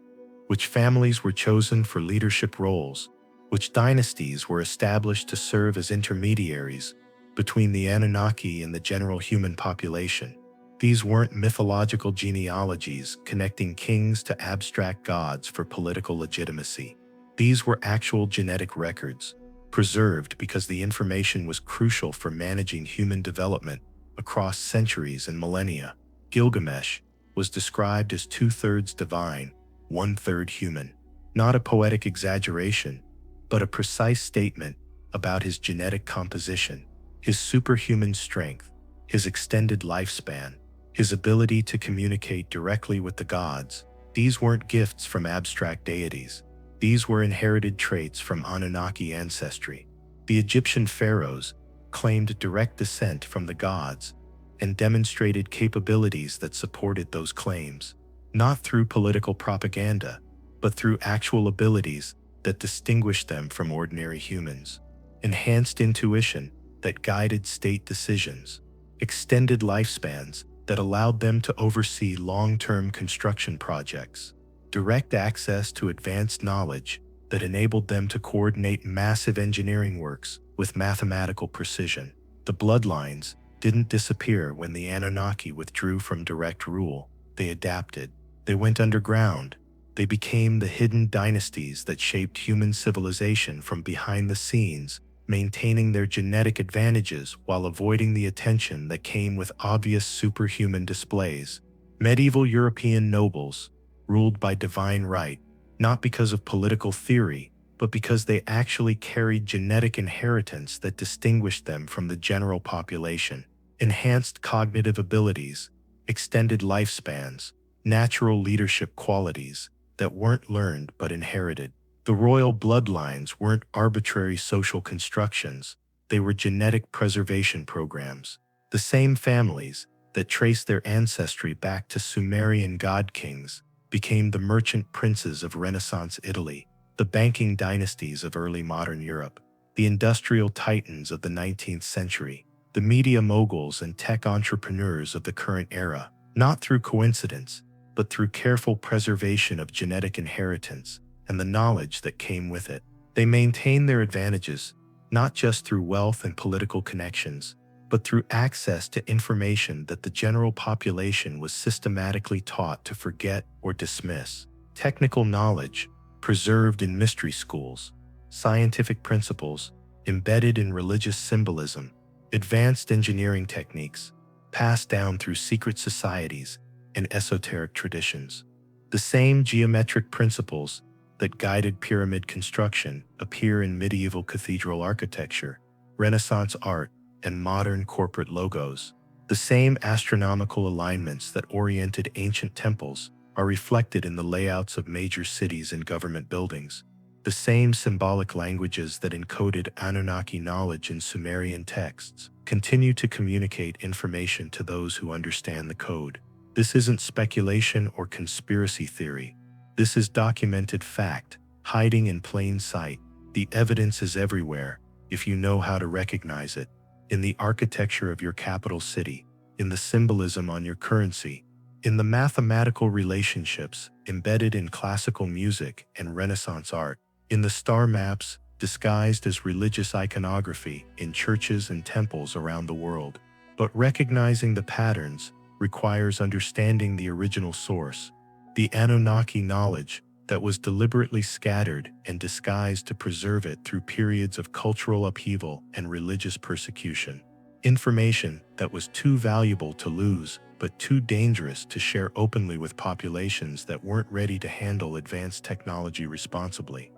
which families were chosen for leadership roles, which dynasties were established to serve as intermediaries between the Anunnaki and the general human population. These weren't mythological genealogies connecting kings to abstract gods for political legitimacy. These were actual genetic records, preserved because the information was crucial for managing human development across centuries and millennia. Gilgamesh was described as 2/3 divine, 1/3 human. Not a poetic exaggeration, but a precise statement about his genetic composition, his superhuman strength, his extended lifespan, his ability to communicate directly with the gods. These weren't gifts from abstract deities. These were inherited traits from Anunnaki ancestry. The Egyptian pharaohs claimed direct descent from the gods and demonstrated capabilities that supported those claims, not through political propaganda, but through actual abilities that distinguished them from ordinary humans. Enhanced intuition that guided state decisions, extended lifespans that allowed them to oversee long-term construction projects, direct access to advanced knowledge that enabled them to coordinate massive engineering works with mathematical precision. The bloodlines didn't disappear when the Anunnaki withdrew from direct rule. They adapted. They went underground. They became the hidden dynasties that shaped human civilization from behind the scenes, maintaining their genetic advantages while avoiding the attention that came with obvious superhuman displays. Medieval European nobles ruled by divine right, not because of political theory, but because they actually carried genetic inheritance that distinguished them from the general population. Enhanced cognitive abilities, extended lifespans, natural leadership qualities that weren't learned but inherited. The royal bloodlines weren't arbitrary social constructions, they were genetic preservation programs. The same families that traced their ancestry back to Sumerian god kings became the merchant princes of Renaissance Italy, the banking dynasties of early modern Europe, the industrial titans of the 19th century, the media moguls and tech entrepreneurs of the current era, not through coincidence, but through careful preservation of genetic inheritance and the knowledge that came with it. They maintained their advantages, not just through wealth and political connections, but through access to information that the general population was systematically taught to forget or dismiss. Technical knowledge, preserved in mystery schools, scientific principles, embedded in religious symbolism, advanced engineering techniques, passed down through secret societies and esoteric traditions. The same geometric principles that guided pyramid construction appear in medieval cathedral architecture, Renaissance art, and modern corporate logos. The same astronomical alignments that oriented ancient temples are reflected in the layouts of major cities and government buildings. The same symbolic languages that encoded Anunnaki knowledge in Sumerian texts continue to communicate information to those who understand the code. This isn't speculation or conspiracy theory. This is documented fact, hiding in plain sight. The evidence is everywhere, if you know how to recognize it. In the architecture of your capital city, in the symbolism on your currency, in the mathematical relationships embedded in classical music and Renaissance art, in the star maps disguised as religious iconography in churches and temples around the world. But recognizing the patterns requires understanding the original source, the Anunnaki knowledge that was deliberately scattered and disguised to preserve it through periods of cultural upheaval and religious persecution. Information that was too valuable to lose, but too dangerous to share openly with populations that weren't ready to handle advanced technology responsibly.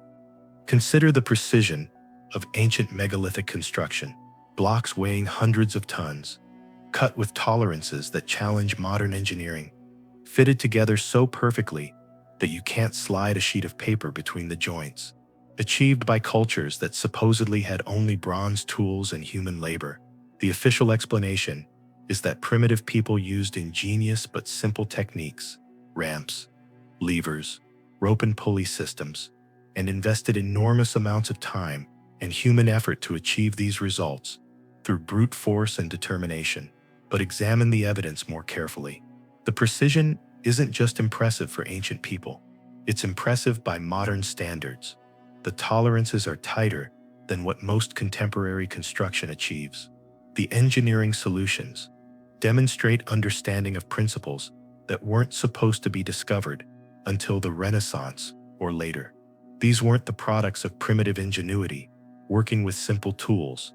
Consider the precision of ancient megalithic construction, blocks weighing hundreds of tons, cut with tolerances that challenge modern engineering, fitted together so perfectly that you can't slide a sheet of paper between the joints, achieved by cultures that supposedly had only bronze tools and human labor. The official explanation is that primitive people used ingenious but simple techniques, ramps, levers, rope and pulley systems, and invested enormous amounts of time and human effort to achieve these results through brute force and determination. But examine the evidence more carefully. The precision isn't just impressive for ancient people, it's impressive by modern standards. The tolerances are tighter than what most contemporary construction achieves. The engineering solutions demonstrate understanding of principles that weren't supposed to be discovered until the Renaissance or later. These weren't the products of primitive ingenuity, working with simple tools.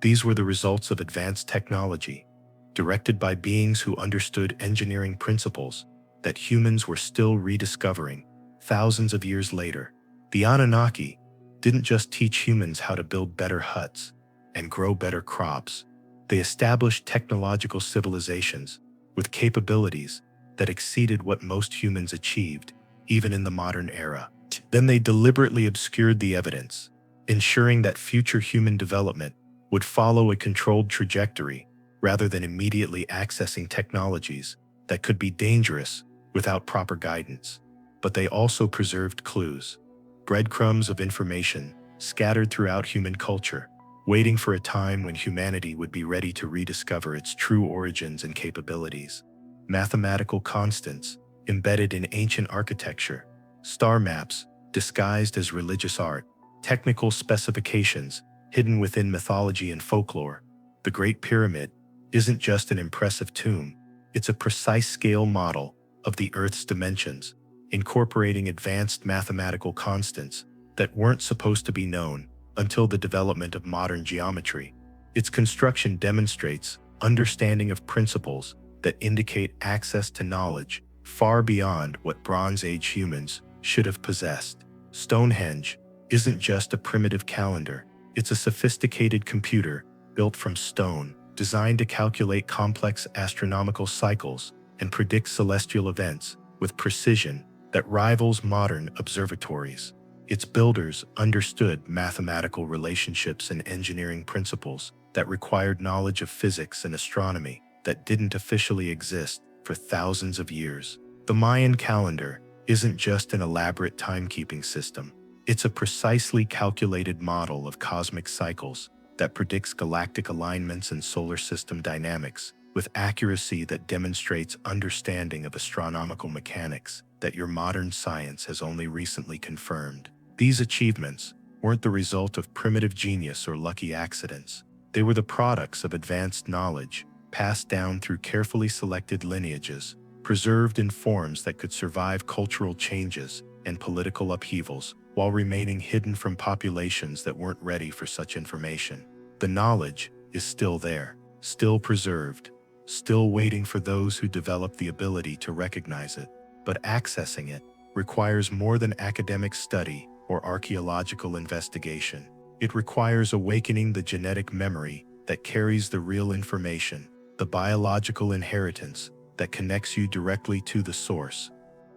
These were the results of advanced technology, directed by beings who understood engineering principles that humans were still rediscovering thousands of years later. The Anunnaki didn't just teach humans how to build better huts and grow better crops. They established technological civilizations with capabilities that exceeded what most humans achieved, even in the modern era. Then they deliberately obscured the evidence, ensuring that future human development would follow a controlled trajectory rather than immediately accessing technologies that could be dangerous without proper guidance. But they also preserved clues, breadcrumbs of information scattered throughout human culture, waiting for a time when humanity would be ready to rediscover its true origins and capabilities. Mathematical constants embedded in ancient architecture, star maps disguised as religious art, technical specifications hidden within mythology and folklore. The Great Pyramid isn't just an impressive tomb, it's a precise scale model of the Earth's dimensions, incorporating advanced mathematical constants that weren't supposed to be known until the development of modern geometry. Its construction demonstrates understanding of principles that indicate access to knowledge far beyond what Bronze Age humans should have possessed. Stonehenge isn't just a primitive calendar, it's a sophisticated computer built from stone, designed to calculate complex astronomical cycles and predict celestial events with precision that rivals modern observatories. Its builders understood mathematical relationships and engineering principles that required knowledge of physics and astronomy that didn't officially exist for thousands of years. The Mayan calendar isn't just an elaborate timekeeping system. It's a precisely calculated model of cosmic cycles that predicts galactic alignments and solar system dynamics with accuracy that demonstrates understanding of astronomical mechanics that your modern science has only recently confirmed. These achievements weren't the result of primitive genius or lucky accidents. They were the products of advanced knowledge, passed down through carefully selected lineages, preserved in forms that could survive cultural changes and political upheavals, while remaining hidden from populations that weren't ready for such information. The knowledge is still there, still preserved, still waiting for those who develop the ability to recognize it. But accessing it requires more than academic study or archaeological investigation. It requires awakening the genetic memory that carries the real information, the biological inheritance that connects you directly to the source.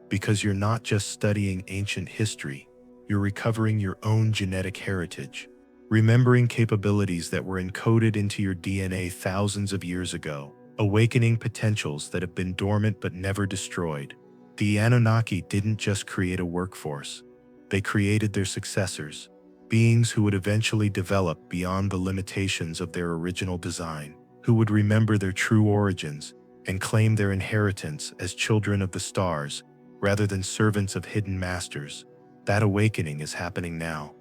Because you're not just studying ancient history, you're recovering your own genetic heritage, remembering capabilities that were encoded into your DNA thousands of years ago, awakening potentials that have been dormant but never destroyed. The Anunnaki didn't just create a workforce. They created their successors, beings who would eventually develop beyond the limitations of their original design, who would remember their true origins and claim their inheritance as children of the stars rather than servants of hidden masters. That awakening is happening now.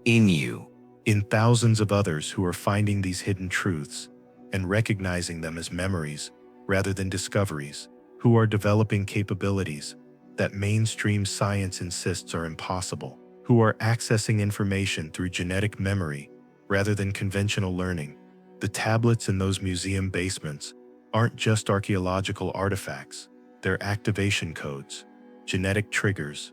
In you. In thousands of others who are finding these hidden truths and recognizing them as memories rather than discoveries, who are developing capabilities that mainstream science insists are impossible, who are accessing information through genetic memory rather than conventional learning. The tablets in those museum basements aren't just archaeological artifacts, they're activation codes, genetic triggers,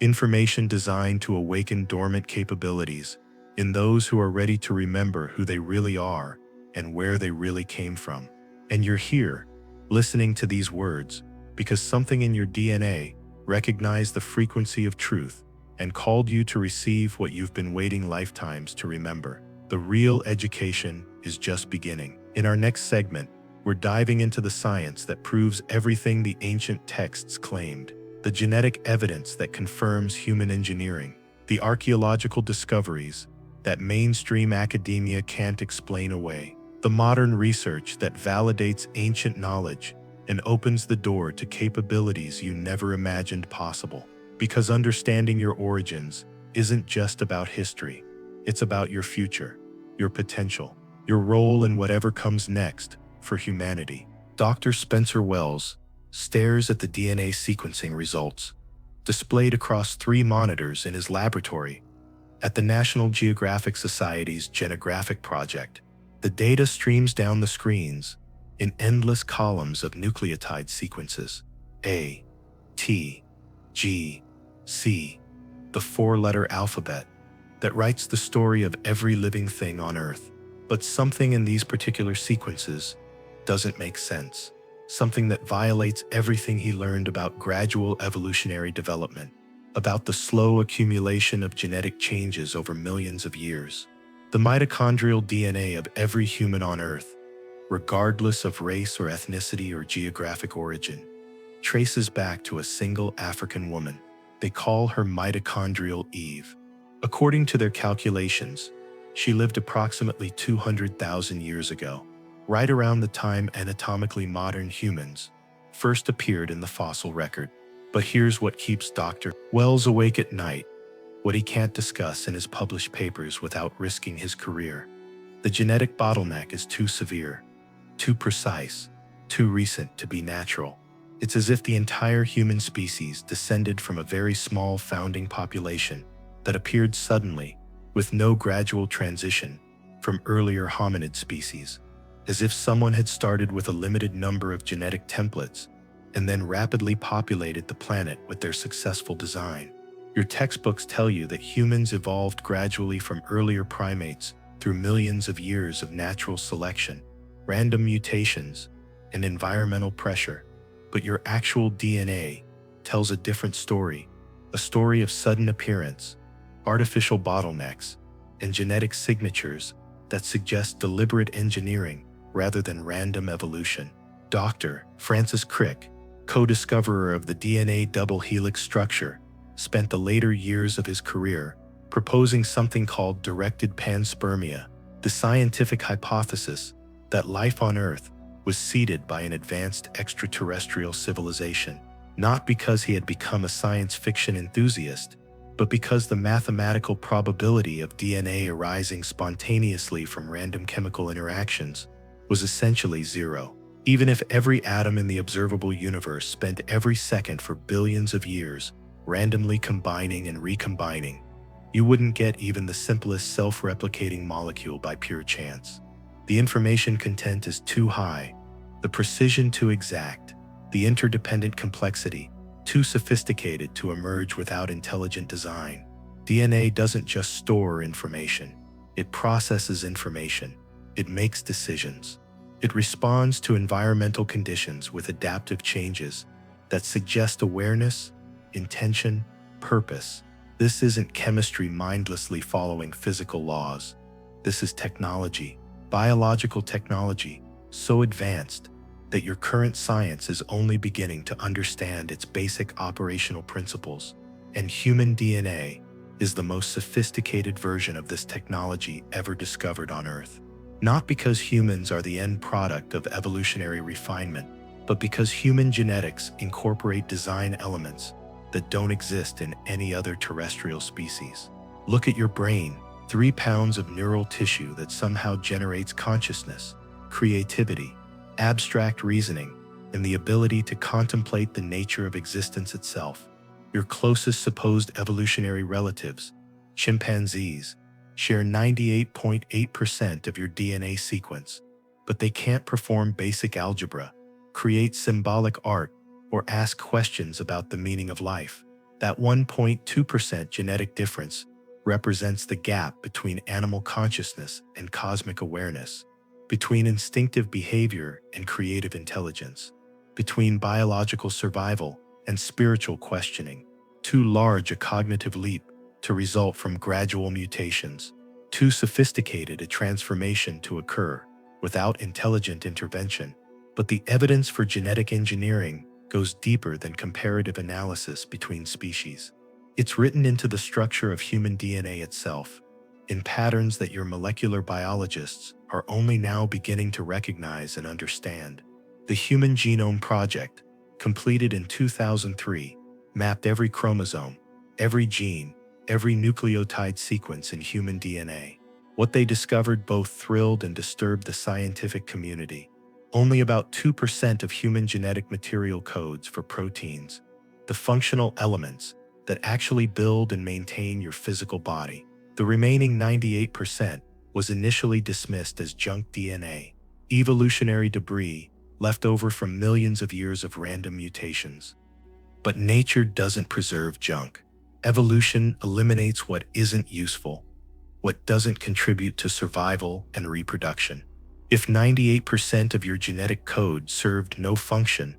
information designed to awaken dormant capabilities in those who are ready to remember who they really are and where they really came from. And you're here, listening to these words, because something in your DNA recognized the frequency of truth and called you to receive what you've been waiting lifetimes to remember. The real education is just beginning. In our next segment, we're diving into the science that proves everything the ancient texts claimed, the genetic evidence that confirms human engineering, the archaeological discoveries that mainstream academia can't explain away, the modern research that validates ancient knowledge and opens the door to capabilities you never imagined possible. Because understanding your origins isn't just about history, it's about your future, your potential, your role in whatever comes next for humanity. Dr. Spencer Wells stares at the DNA sequencing results, displayed across 3 monitors in his laboratory at the National Geographic Society's Genographic Project. The data streams down the screens in endless columns of nucleotide sequences: A, T, G, C, the 4-letter alphabet that writes the story of every living thing on Earth. But something in these particular sequences doesn't make sense. Something that violates everything he learned about gradual evolutionary development, about the slow accumulation of genetic changes over millions of years. The mitochondrial DNA of every human on Earth, regardless of race or ethnicity or geographic origin, traces back to a single African woman. They call her mitochondrial Eve. According to their calculations, she lived approximately 200,000 years ago, right around the time anatomically modern humans first appeared in the fossil record. But here's what keeps Dr. Wells awake at night, what he can't discuss in his published papers without risking his career. The genetic bottleneck is too severe, too precise, too recent to be natural. It's as if the entire human species descended from a very small founding population that appeared suddenly, with no gradual transition from earlier hominid species. As if someone had started with a limited number of genetic templates and then rapidly populated the planet with their successful design. Your textbooks tell you that humans evolved gradually from earlier primates through millions of years of natural selection, random mutations, and environmental pressure. But your actual DNA tells a different story, a story of sudden appearance, artificial bottlenecks, and genetic signatures that suggest deliberate engineering rather than random evolution. Dr. Francis Crick, co-discoverer of the DNA double helix structure, spent the later years of his career proposing something called directed panspermia, the scientific hypothesis that life on Earth was seeded by an advanced extraterrestrial civilization, not because he had become a science fiction enthusiast, but because the mathematical probability of DNA arising spontaneously from random chemical interactions was essentially zero. Even if every atom in the observable universe spent every second for billions of years randomly combining and recombining, you wouldn't get even the simplest self-replicating molecule by pure chance. The information content is too high, the precision too exact, the interdependent complexity too sophisticated to emerge without intelligent design. DNA doesn't just store information, it processes information, it makes decisions. It responds to environmental conditions with adaptive changes that suggest awareness, intention, purpose. This isn't chemistry mindlessly following physical laws. This is technology, biological technology, so advanced that your current science is only beginning to understand its basic operational principles, and human DNA is the most sophisticated version of this technology ever discovered on Earth. Not because humans are the end product of evolutionary refinement, but because human genetics incorporate design elements that don't exist in any other terrestrial species. Look at your brain, 3 pounds of neural tissue that somehow generates consciousness, creativity, abstract reasoning, and the ability to contemplate the nature of existence itself. Your closest supposed evolutionary relatives, chimpanzees, share 98.8% of your DNA sequence, but they can't perform basic algebra, create symbolic art, or ask questions about the meaning of life. That 1.2% genetic difference represents the gap between animal consciousness and cosmic awareness, between instinctive behavior and creative intelligence, between biological survival and spiritual questioning. Too large a cognitive leap to result from gradual mutations, too sophisticated a transformation to occur without intelligent intervention. But the evidence for genetic engineering goes deeper than comparative analysis between species. It's written into the structure of human DNA itself, in patterns that your molecular biologists are only now beginning to recognize and understand. The Human Genome Project, completed in 2003, mapped every chromosome, every gene, every nucleotide sequence in human DNA. What they discovered both thrilled and disturbed the scientific community. Only about 2% of human genetic material codes for proteins, the functional elements that actually build and maintain your physical body. The remaining 98% was initially dismissed as junk DNA, evolutionary debris left over from millions of years of random mutations. But nature doesn't preserve junk. Evolution eliminates what isn't useful, what doesn't contribute to survival and reproduction. If 98% of your genetic code served no function,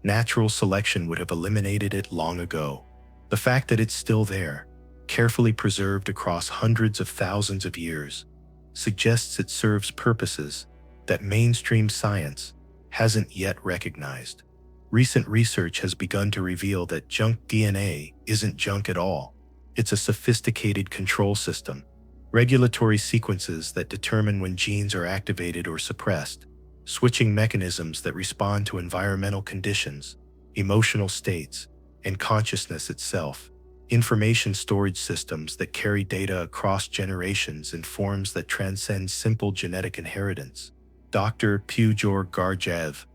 natural selection would have eliminated it long ago. The fact that it's still there, carefully preserved across hundreds of thousands of years, suggests it serves purposes that mainstream science hasn't yet recognized. Recent research has begun to reveal that junk DNA isn't junk at all. It's a sophisticated control system, regulatory sequences that determine when genes are activated or suppressed, switching mechanisms that respond to environmental conditions, emotional states, and consciousness itself, information storage systems that carry data across generations in forms that transcend simple genetic inheritance. Dr. Pyotr Garjaev,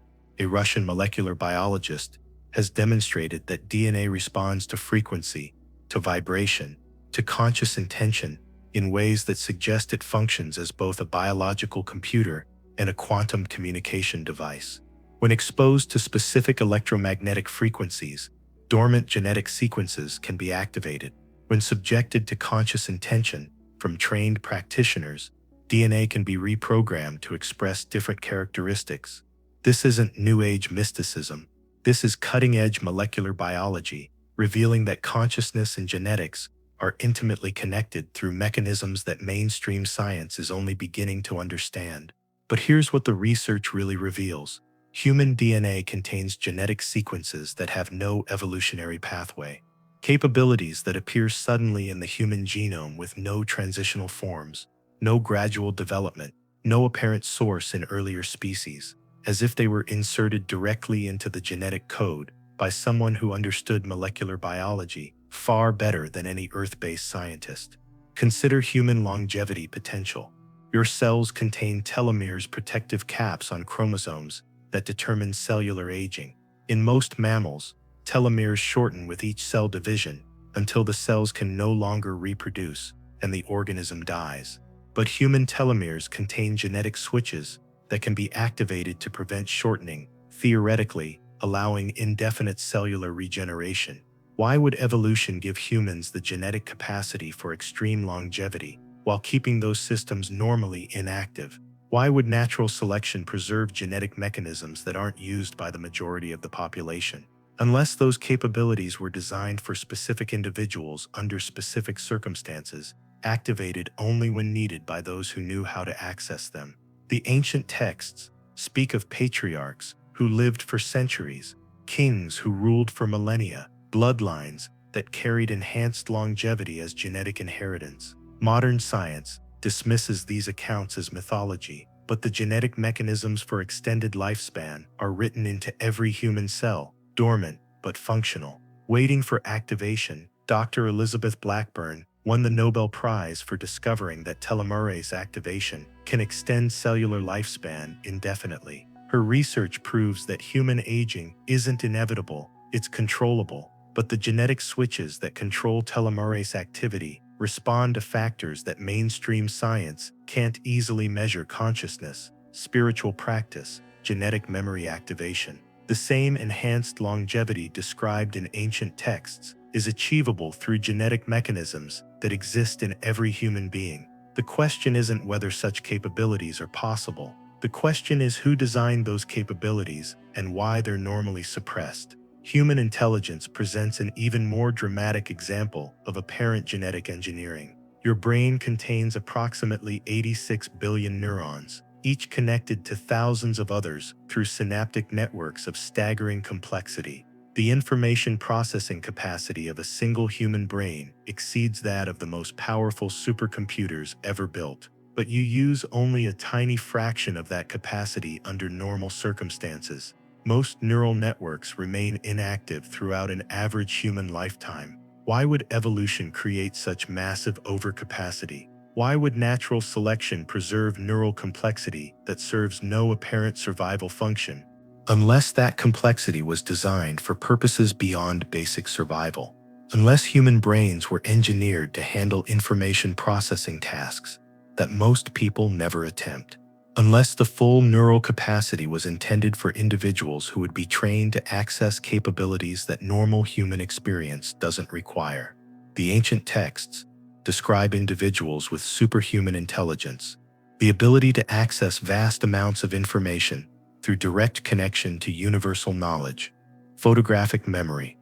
a Russian molecular biologist, has demonstrated that DNA responds to frequency, to vibration, to conscious intention in ways that suggest it functions as both a biological computer and a quantum communication device. When exposed to specific electromagnetic frequencies, dormant genetic sequences can be activated. When subjected to conscious intention from trained practitioners, DNA can be reprogrammed to express different characteristics. This isn't New Age mysticism. This is cutting-edge molecular biology, revealing that consciousness and genetics are intimately connected through mechanisms that mainstream science is only beginning to understand. But here's what the research really reveals. Human DNA contains genetic sequences that have no evolutionary pathway, capabilities that appear suddenly in the human genome with no transitional forms, no gradual development, no apparent source in earlier species, as if they were inserted directly into the genetic code by someone who understood molecular biology far better than any Earth-based scientist. Consider human longevity potential. Your cells contain telomeres, protective caps on chromosomes that determine cellular aging. In most mammals, telomeres shorten with each cell division until the cells can no longer reproduce and the organism dies. But human telomeres contain genetic switches that can be activated to prevent shortening, theoretically allowing indefinite cellular regeneration. Why would evolution give humans the genetic capacity for extreme longevity while keeping those systems normally inactive? Why would natural selection preserve genetic mechanisms that aren't used by the majority of the population? Unless those capabilities were designed for specific individuals under specific circumstances, activated only when needed by those who knew how to access them. The ancient texts speak of patriarchs who lived for centuries, kings who ruled for millennia, bloodlines that carried enhanced longevity as genetic inheritance. Modern science dismisses these accounts as mythology, but the genetic mechanisms for extended lifespan are written into every human cell, dormant but functional, waiting for activation. Dr. Elizabeth Blackburn won the Nobel Prize for discovering that telomerase activation can extend cellular lifespan indefinitely. Her research proves that human aging isn't inevitable, it's controllable, but the genetic switches that control telomerase activity respond to factors that mainstream science can't easily measure: consciousness, spiritual practice, genetic memory activation. The same enhanced longevity described in ancient texts is achievable through genetic mechanisms that exist in every human being. The question isn't whether such capabilities are possible. The question is who designed those capabilities and why they're normally suppressed. Human intelligence presents an even more dramatic example of apparent genetic engineering. Your brain contains approximately 86 billion neurons, each connected to thousands of others through synaptic networks of staggering complexity. The information processing capacity of a single human brain exceeds that of the most powerful supercomputers ever built. But you use only a tiny fraction of that capacity under normal circumstances. Most neural networks remain inactive throughout an average human lifetime. Why would evolution create such massive overcapacity? Why would natural selection preserve neural complexity that serves no apparent survival function? Unless that complexity was designed for purposes beyond basic survival. Unless human brains were engineered to handle information processing tasks that most people never attempt. Unless the full neural capacity was intended for individuals who would be trained to access capabilities that normal human experience doesn't require. The ancient texts describe individuals with superhuman intelligence, the ability to access vast amounts of information through direct connection to universal knowledge, photographic memory,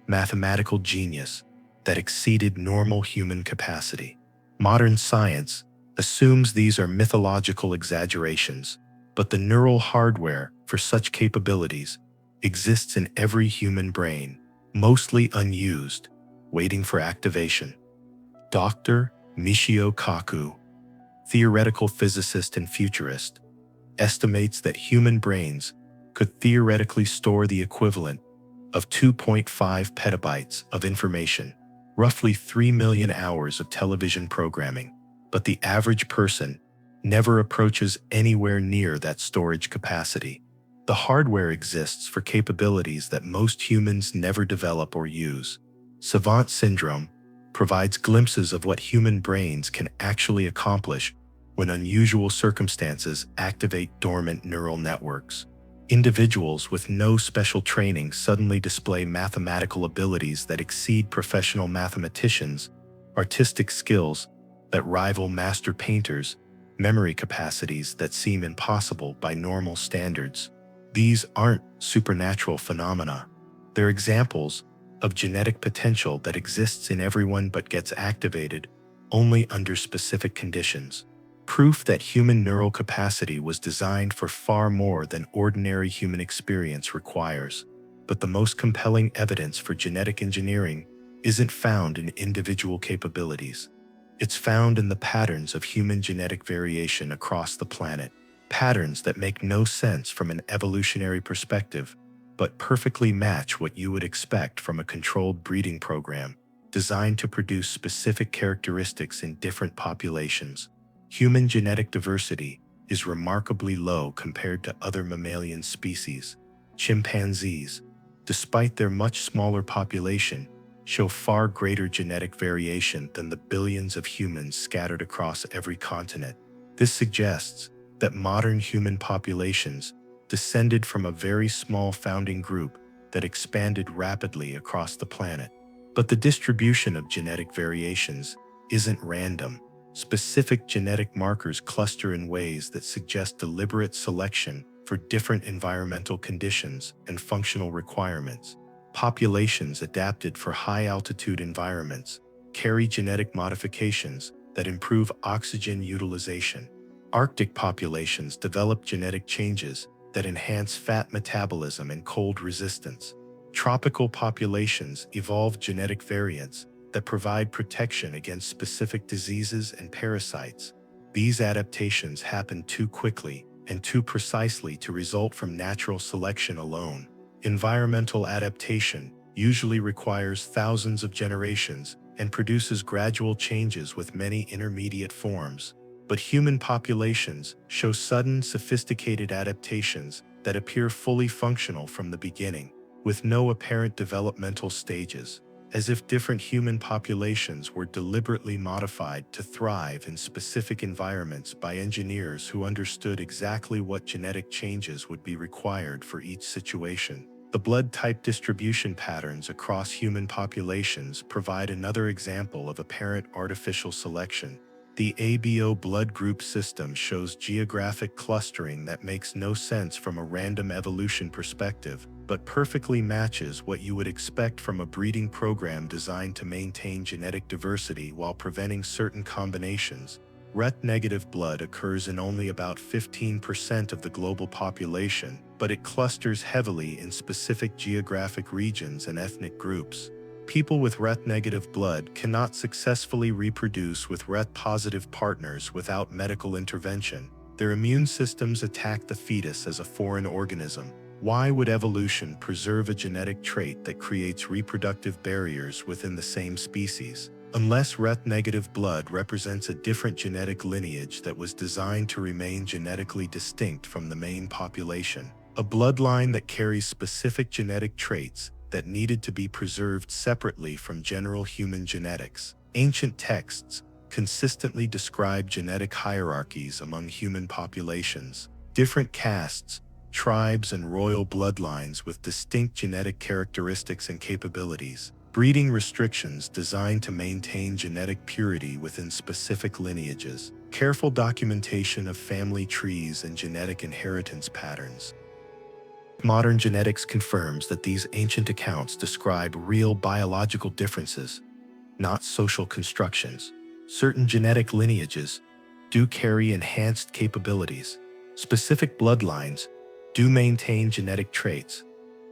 mathematical genius that exceeded normal human capacity. Modern science assumes these are mythological exaggerations, but the neural hardware for such capabilities exists in every human brain, mostly unused, waiting for activation. Dr. Michio Kaku, theoretical physicist and futurist, estimates that human brains could theoretically store the equivalent of 2.5 petabytes of information, roughly 3 million hours of television programming. But the average person never approaches anywhere near that storage capacity. The hardware exists for capabilities that most humans never develop or use. Savant syndrome provides glimpses of what human brains can actually accomplish when unusual circumstances activate dormant neural networks. Individuals with no special training suddenly display mathematical abilities that exceed professional mathematicians, artistic skills that rival master painters, memory capacities that seem impossible by normal standards. These aren't supernatural phenomena. They're examples of genetic potential that exists in everyone but gets activated only under specific conditions. Proof that human neural capacity was designed for far more than ordinary human experience requires. But the most compelling evidence for genetic engineering isn't found in individual capabilities. It's found in the patterns of human genetic variation across the planet, patterns that make no sense from an evolutionary perspective, but perfectly match what you would expect from a controlled breeding program designed to produce specific characteristics in different populations. Human genetic diversity is remarkably low compared to other mammalian species. Chimpanzees, despite their much smaller population, show far greater genetic variation than the billions of humans scattered across every continent. This suggests that modern human populations descended from a very small founding group that expanded rapidly across the planet. But the distribution of genetic variations isn't random. Specific genetic markers cluster in ways that suggest deliberate selection for different environmental conditions and functional requirements. Populations adapted for high-altitude environments carry genetic modifications that improve oxygen utilization. Arctic populations develop genetic changes that enhance fat metabolism and cold resistance. Tropical populations evolve genetic variants that provide protection against specific diseases and parasites. These adaptations happen too quickly and too precisely to result from natural selection alone. Environmental adaptation usually requires thousands of generations and produces gradual changes with many intermediate forms. But human populations show sudden, sophisticated adaptations that appear fully functional from the beginning, with no apparent developmental stages, as if different human populations were deliberately modified to thrive in specific environments by engineers who understood exactly what genetic changes would be required for each situation. The blood type distribution patterns across human populations provide another example of apparent artificial selection. The ABO blood group system shows geographic clustering that makes no sense from a random evolution perspective, but perfectly matches what you would expect from a breeding program designed to maintain genetic diversity while preventing certain combinations. Rh-negative blood occurs in only about 15% of the global population, but it clusters heavily in specific geographic regions and ethnic groups. People with Rh-negative blood cannot successfully reproduce with Rh-positive partners without medical intervention. Their immune systems attack the fetus as a foreign organism. Why would evolution preserve a genetic trait that creates reproductive barriers within the same species? Unless Rh-negative blood represents a different genetic lineage that was designed to remain genetically distinct from the main population. A bloodline that carries specific genetic traits that needed to be preserved separately from general human genetics. Ancient texts consistently describe genetic hierarchies among human populations. Different castes, tribes, and royal bloodlines with distinct genetic characteristics and capabilities. Breeding restrictions designed to maintain genetic purity within specific lineages. Careful documentation of family trees and genetic inheritance patterns. Modern genetics confirms that these ancient accounts describe real biological differences, not social constructions. Certain genetic lineages do carry enhanced capabilities. Specific bloodlines do maintain genetic traits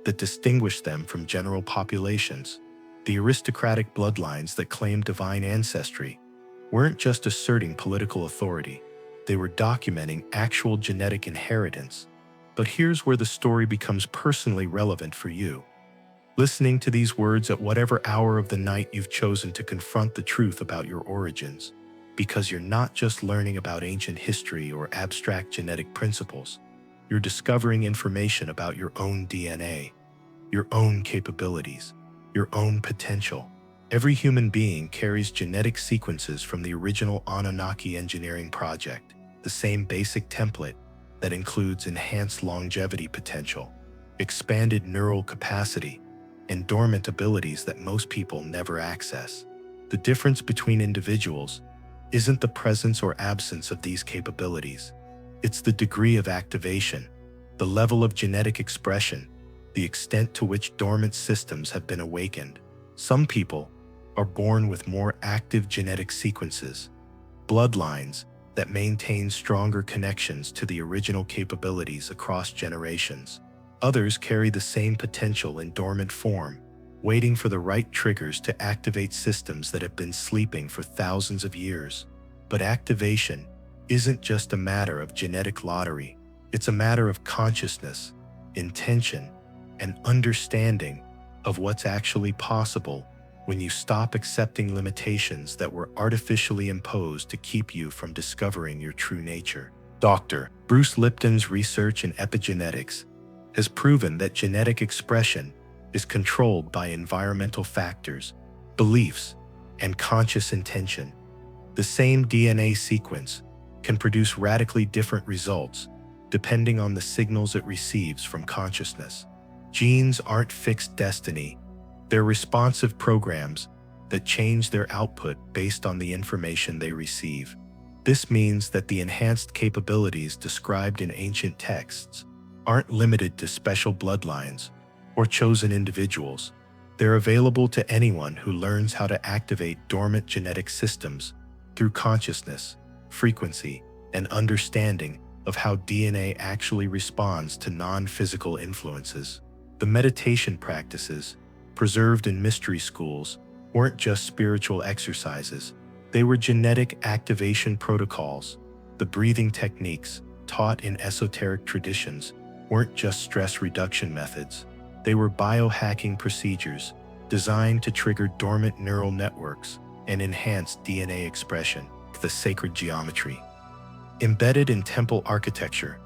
that distinguish them from general populations. The aristocratic bloodlines that claim divine ancestry weren't just asserting political authority, they were documenting actual genetic inheritance. But here's where the story becomes personally relevant for you. Listening to these words at whatever hour of the night you've chosen to confront the truth about your origins, because you're not just learning about ancient history or abstract genetic principles, you're discovering information about your own DNA, your own capabilities, your own potential. Every human being carries genetic sequences from the original Anunnaki engineering project, the same basic template that includes enhanced longevity potential, expanded neural capacity, and dormant abilities that most people never access. The difference between individuals isn't the presence or absence of these capabilities. It's the degree of activation, the level of genetic expression, the extent to which dormant systems have been awakened. Some people are born with more active genetic sequences, bloodlines that maintain stronger connections to the original capabilities across generations. Others carry the same potential in dormant form, waiting for the right triggers to activate systems that have been sleeping for thousands of years. But activation isn't just a matter of genetic lottery. It's a matter of consciousness, intention, and understanding of what's actually possible when you stop accepting limitations that were artificially imposed to keep you from discovering your true nature. Dr. Bruce Lipton's research in epigenetics has proven that genetic expression is controlled by environmental factors, beliefs, and conscious intention. The same DNA sequence can produce radically different results depending on the signals it receives from consciousness. Genes aren't fixed destiny. They're responsive programs that change their output based on the information they receive. This means that the enhanced capabilities described in ancient texts aren't limited to special bloodlines or chosen individuals. They're available to anyone who learns how to activate dormant genetic systems through consciousness, frequency, and understanding of how DNA actually responds to non-physical influences. The meditation practices preserved in mystery schools weren't just spiritual exercises. They were genetic activation protocols. The breathing techniques taught in esoteric traditions weren't just stress reduction methods. They were biohacking procedures designed to trigger dormant neural networks and enhance DNA expression. The sacred geometry embedded in temple architecture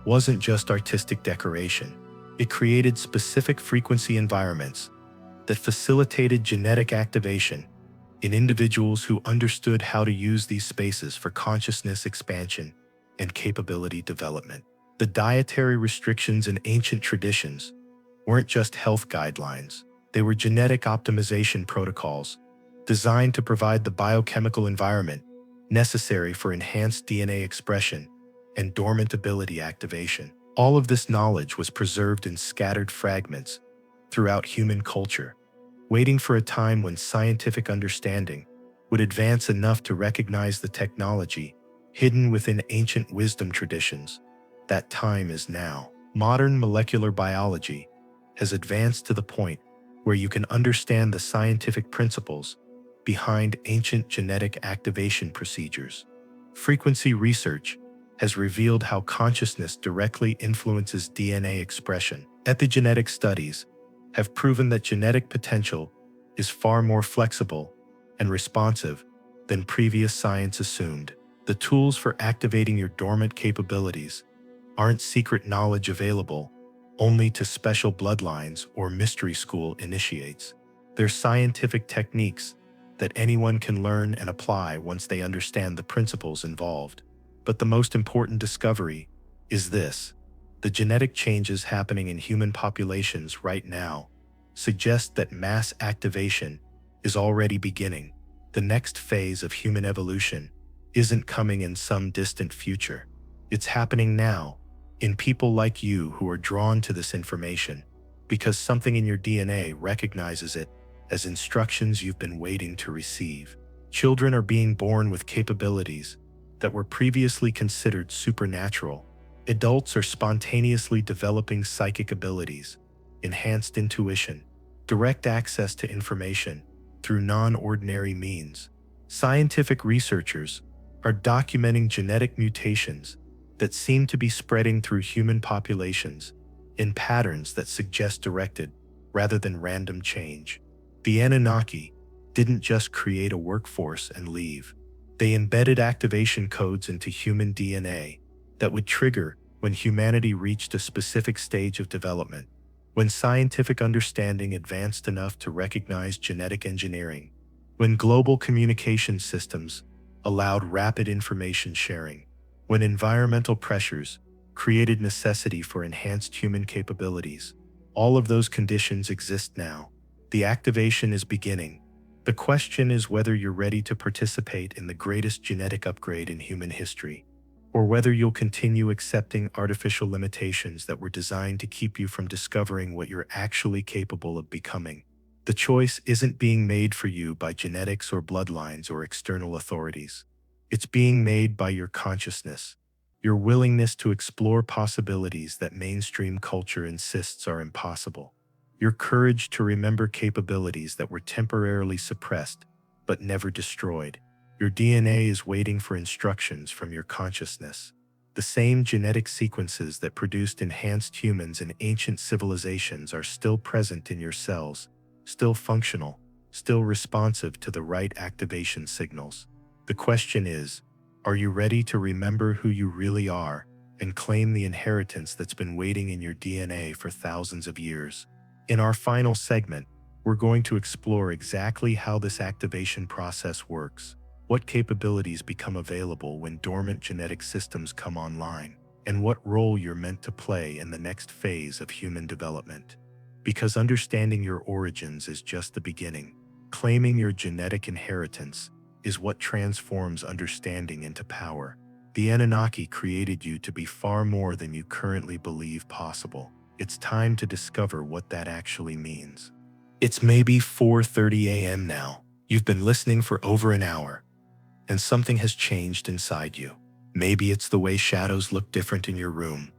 wasn't just artistic decoration. It created specific frequency environments that facilitated genetic activation in individuals who understood how to use these spaces for consciousness expansion and capability development. The dietary restrictions in ancient traditions weren't just health guidelines. They were genetic optimization protocols designed to provide the biochemical environment necessary for enhanced DNA expression and dormant ability activation. All of this knowledge was preserved in scattered fragments throughout human culture, waiting for a time when scientific understanding would advance enough to recognize the technology hidden within ancient wisdom traditions. That time is now. Modern molecular biology has advanced to the point where you can understand the scientific principles behind ancient genetic activation procedures. Frequency research has revealed how consciousness directly influences DNA expression. Epigenetic studies have proven that genetic potential is far more flexible and responsive than previous science assumed. The tools for activating your dormant capabilities aren't secret knowledge available only to special bloodlines or mystery school initiates. They're scientific techniques that anyone can learn and apply once they understand the principles involved. But the most important discovery is this: the genetic changes happening in human populations right now suggest that mass activation is already beginning. The next phase of human evolution isn't coming in some distant future. It's happening now, in people like you who are drawn to this information because something in your DNA recognizes it as instructions you've been waiting to receive. Children are being born with capabilities that were previously considered supernatural. Adults are spontaneously developing psychic abilities, enhanced intuition, direct access to information through non-ordinary means. Scientific researchers are documenting genetic mutations that seem to be spreading through human populations in patterns that suggest directed rather than random change. The Anunnaki didn't just create a workforce and leave. They embedded activation codes into human DNA that would trigger when humanity reached a specific stage of development. When scientific understanding advanced enough to recognize genetic engineering, when global communication systems allowed rapid information sharing, when environmental pressures created necessity for enhanced human capabilities, all of those conditions exist now. The activation is beginning. The question is whether you're ready to participate in the greatest genetic upgrade in human history, or whether you'll continue accepting artificial limitations that were designed to keep you from discovering what you're actually capable of becoming. The choice isn't being made for you by genetics or bloodlines or external authorities. It's being made by your consciousness, your willingness to explore possibilities that mainstream culture insists are impossible, your courage to remember capabilities that were temporarily suppressed but never destroyed. Your DNA is waiting for instructions from your consciousness. The same genetic sequences that produced enhanced humans in ancient civilizations are still present in your cells, still functional, still responsive to the right activation signals. The question is, are you ready to remember who you really are and claim the inheritance that's been waiting in your DNA for thousands of years? In our final segment, we're going to explore exactly how this activation process works, what capabilities become available when dormant genetic systems come online, and what role you're meant to play in the next phase of human development. Because understanding your origins is just the beginning. Claiming your genetic inheritance is what transforms understanding into power. The Anunnaki created you to be far more than you currently believe possible. It's time to discover what that actually means. It's maybe 4:30 a.m. now. You've been listening for over an hour, and something has changed inside you. Maybe it's the way shadows look different in your room,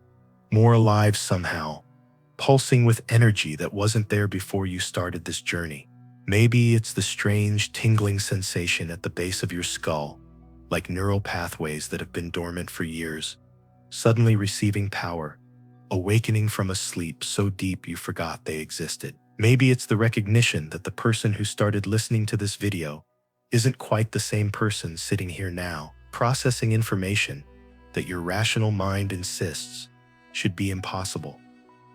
more alive somehow, pulsing with energy that wasn't there before you started this journey. Maybe it's the strange, tingling sensation at the base of your skull, like neural pathways that have been dormant for years, suddenly receiving power, awakening from a sleep so deep you forgot they existed. Maybe it's the recognition that the person who started listening to this video isn't quite the same person sitting here now, processing information that your rational mind insists should be impossible,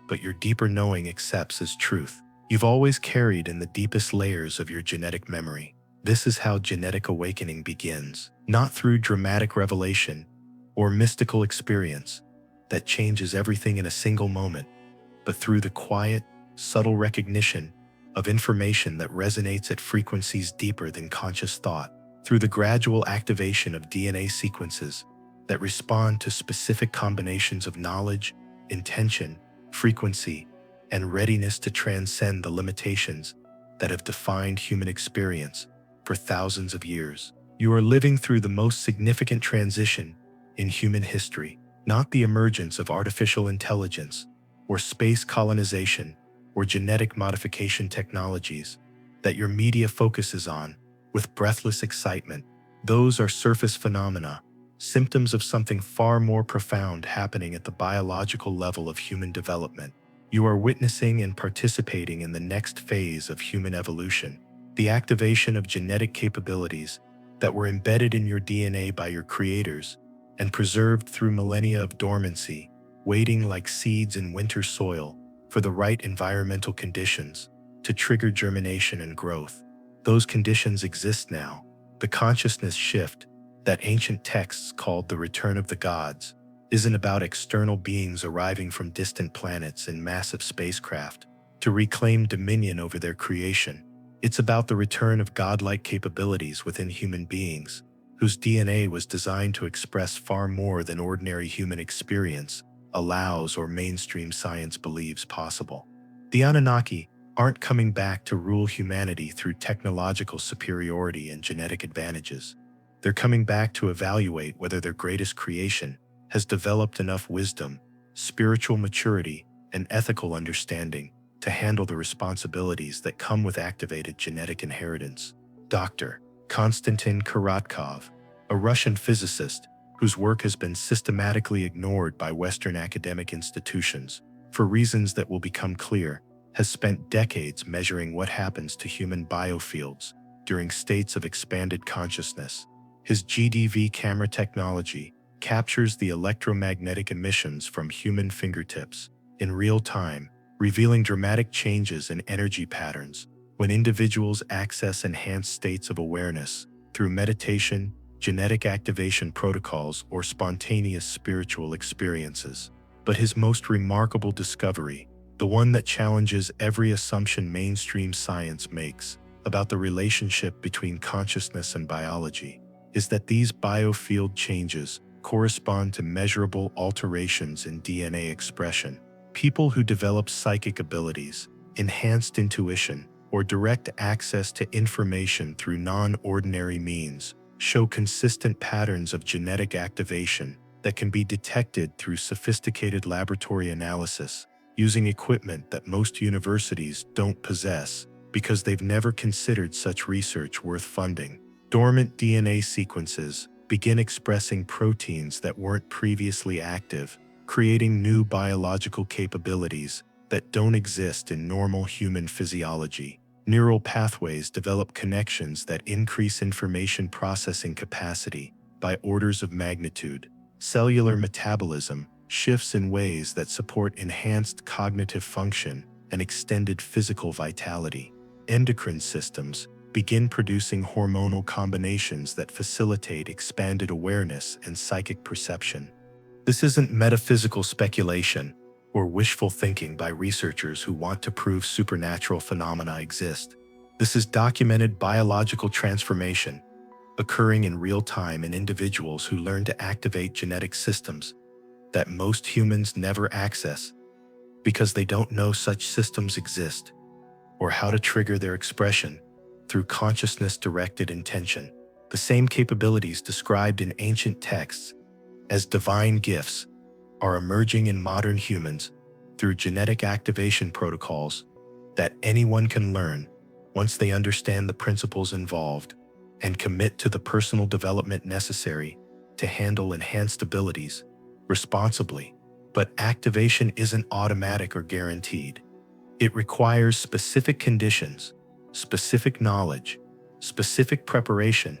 but your deeper knowing accepts as truth. You've always carried in the deepest layers of your genetic memory. This is how genetic awakening begins, not through dramatic revelation or mystical experience that changes everything in a single moment, but through the quiet, subtle recognition of information that resonates at frequencies deeper than conscious thought, through the gradual activation of DNA sequences that respond to specific combinations of knowledge, intention, frequency, and readiness to transcend the limitations that have defined human experience for thousands of years. You are living through the most significant transition in human history, not the emergence of artificial intelligence or space colonization or genetic modification technologies that your media focuses on with breathless excitement. Those are surface phenomena, symptoms of something far more profound happening at the biological level of human development. You are witnessing and participating in the next phase of human evolution, the activation of genetic capabilities that were embedded in your DNA by your creators and preserved through millennia of dormancy, waiting like seeds in winter soil for the right environmental conditions to trigger germination and growth. Those conditions exist now. The consciousness shift that ancient texts called the return of the gods isn't about external beings arriving from distant planets in massive spacecraft to reclaim dominion over their creation. It's about the return of godlike capabilities within human beings, whose DNA was designed to express far more than ordinary human experience allows or mainstream science believes possible. The Anunnaki aren't coming back to rule humanity through technological superiority and genetic advantages. They're coming back to evaluate whether their greatest creation has developed enough wisdom, spiritual maturity, and ethical understanding to handle the responsibilities that come with activated genetic inheritance. Dr. Konstantin Korotkov, a Russian physicist whose work has been systematically ignored by Western academic institutions for reasons that will become clear, has spent decades measuring what happens to human biofields during states of expanded consciousness. His GDV camera technology captures the electromagnetic emissions from human fingertips in real time, revealing dramatic changes in energy patterns when individuals access enhanced states of awareness through meditation, genetic activation protocols, or spontaneous spiritual experiences. But his most remarkable discovery, the one that challenges every assumption mainstream science makes about the relationship between consciousness and biology, is that these biofield changes correspond to measurable alterations in DNA expression. People who develop psychic abilities, enhanced intuition, or direct access to information through non-ordinary means show consistent patterns of genetic activation that can be detected through sophisticated laboratory analysis using equipment that most universities don't possess because they've never considered such research worth funding. Dormant DNA sequences begin expressing proteins that weren't previously active, creating new biological capabilities that don't exist in normal human physiology. Neural pathways develop connections that increase information processing capacity by orders of magnitude. Cellular metabolism shifts in ways that support enhanced cognitive function and extended physical vitality. Endocrine systems begin producing hormonal combinations that facilitate expanded awareness and psychic perception. This isn't metaphysical speculation or wishful thinking by researchers who want to prove supernatural phenomena exist. This is documented biological transformation occurring in real time in individuals who learn to activate genetic systems that most humans never access because they don't know such systems exist or how to trigger their expression through consciousness-directed intention. The same capabilities described in ancient texts as divine gifts are emerging in modern humans through genetic activation protocols that anyone can learn once they understand the principles involved and commit to the personal development necessary to handle enhanced abilities responsibly. But activation isn't automatic or guaranteed. It requires specific conditions, specific knowledge, specific preparation,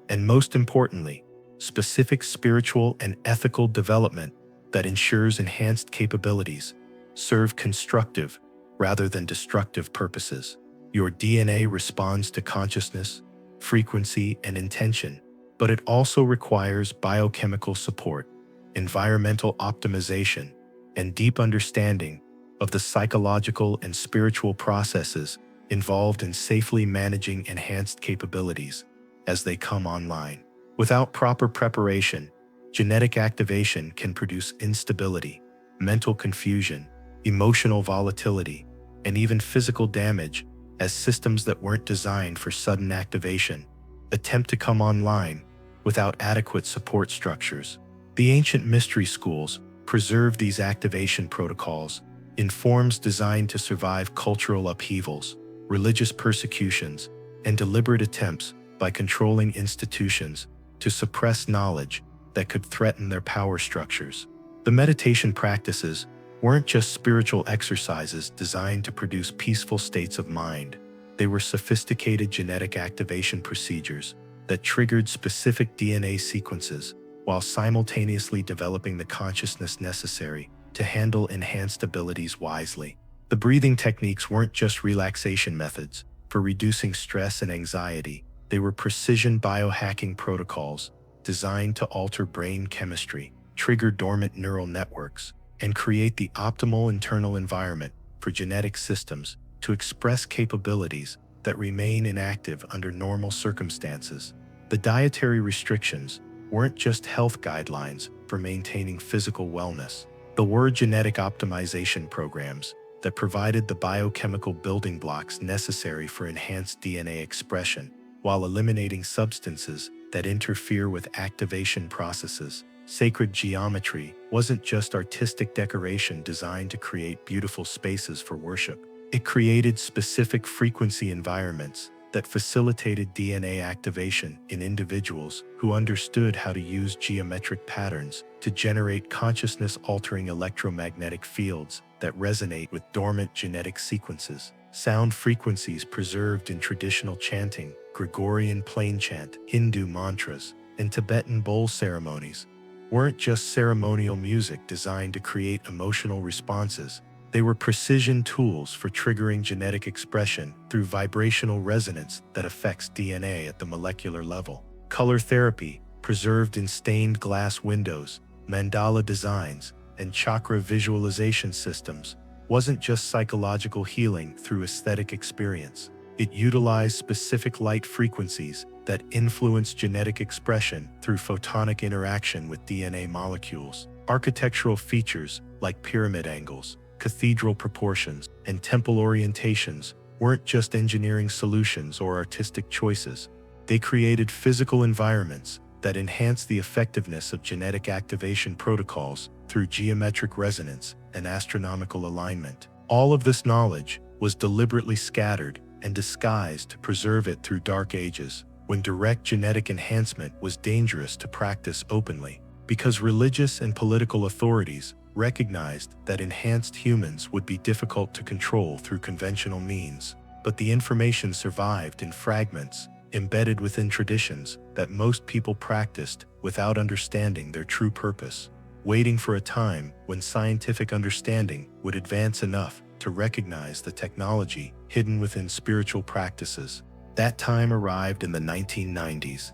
and most importantly, specific spiritual and ethical development that ensures enhanced capabilities serve constructive rather than destructive purposes. Your DNA responds to consciousness, frequency, and intention, but it also requires biochemical support, environmental optimization, and deep understanding of the psychological and spiritual processes involved in safely managing enhanced capabilities as they come online. Without proper preparation, genetic activation can produce instability, mental confusion, emotional volatility, and even physical damage as systems that weren't designed for sudden activation attempt to come online without adequate support structures. The ancient mystery schools preserve these activation protocols in forms designed to survive cultural upheavals, religious persecutions, and deliberate attempts by controlling institutions to suppress knowledge that could threaten their power structures. The meditation practices weren't just spiritual exercises designed to produce peaceful states of mind. They were sophisticated genetic activation procedures that triggered specific DNA sequences while simultaneously developing the consciousness necessary to handle enhanced abilities wisely. The breathing techniques weren't just relaxation methods for reducing stress and anxiety. They were precision biohacking protocols designed to alter brain chemistry, trigger dormant neural networks, and create the optimal internal environment for genetic systems to express capabilities that remain inactive under normal circumstances. The dietary restrictions weren't just health guidelines for maintaining physical wellness. They were genetic optimization programs that provided the biochemical building blocks necessary for enhanced DNA expression, while eliminating substances that interfere with activation processes. Sacred geometry wasn't just artistic decoration designed to create beautiful spaces for worship. It created specific frequency environments that facilitated DNA activation in individuals who understood how to use geometric patterns to generate consciousness-altering electromagnetic fields that resonate with dormant genetic sequences. Sound frequencies preserved in traditional chanting, Gregorian plain chant, Hindu mantras, and Tibetan bowl ceremonies weren't just ceremonial music designed to create emotional responses. They were precision tools for triggering genetic expression through vibrational resonance that affects DNA at the molecular level. Color therapy, preserved in stained glass windows, mandala designs, and chakra visualization systems, wasn't just psychological healing through aesthetic experience. It utilized specific light frequencies that influence genetic expression through photonic interaction with DNA molecules. Architectural features like pyramid angles, cathedral proportions, and temple orientations weren't just engineering solutions or artistic choices. They created physical environments that enhance the effectiveness of genetic activation protocols through geometric resonance and astronomical alignment. All of this knowledge was deliberately scattered and disguised to preserve it through dark ages, when direct genetic enhancement was dangerous to practice openly, because religious and political authorities recognized that enhanced humans would be difficult to control through conventional means. But the information survived in fragments, embedded within traditions that most people practiced without understanding their true purpose, waiting for a time when scientific understanding would advance enough to recognize the technology hidden within spiritual practices. That time arrived in the 1990s,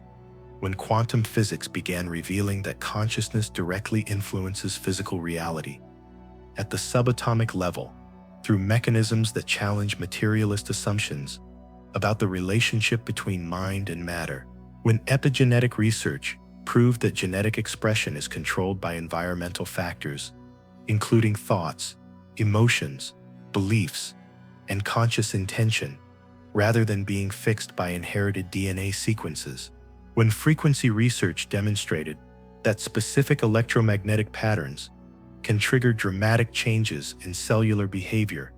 when quantum physics began revealing that consciousness directly influences physical reality at the subatomic level, through mechanisms that challenge materialist assumptions about the relationship between mind and matter. When epigenetic research proved that genetic expression is controlled by environmental factors, including thoughts, emotions, beliefs, and conscious intention, rather than being fixed by inherited DNA sequences. When frequency research demonstrated that specific electromagnetic patterns can trigger dramatic changes in cellular behavior,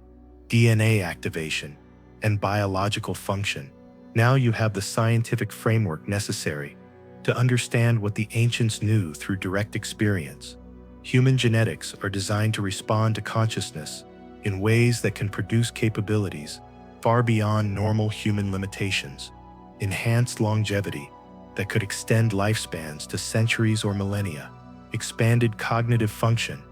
DNA activation, and biological function, now you have the scientific framework necessary to understand what the ancients knew through direct experience. Human genetics are designed to respond to consciousness in ways that can produce capabilities far beyond normal human limitations, enhanced longevity that could extend lifespans to centuries or millennia, expanded cognitive function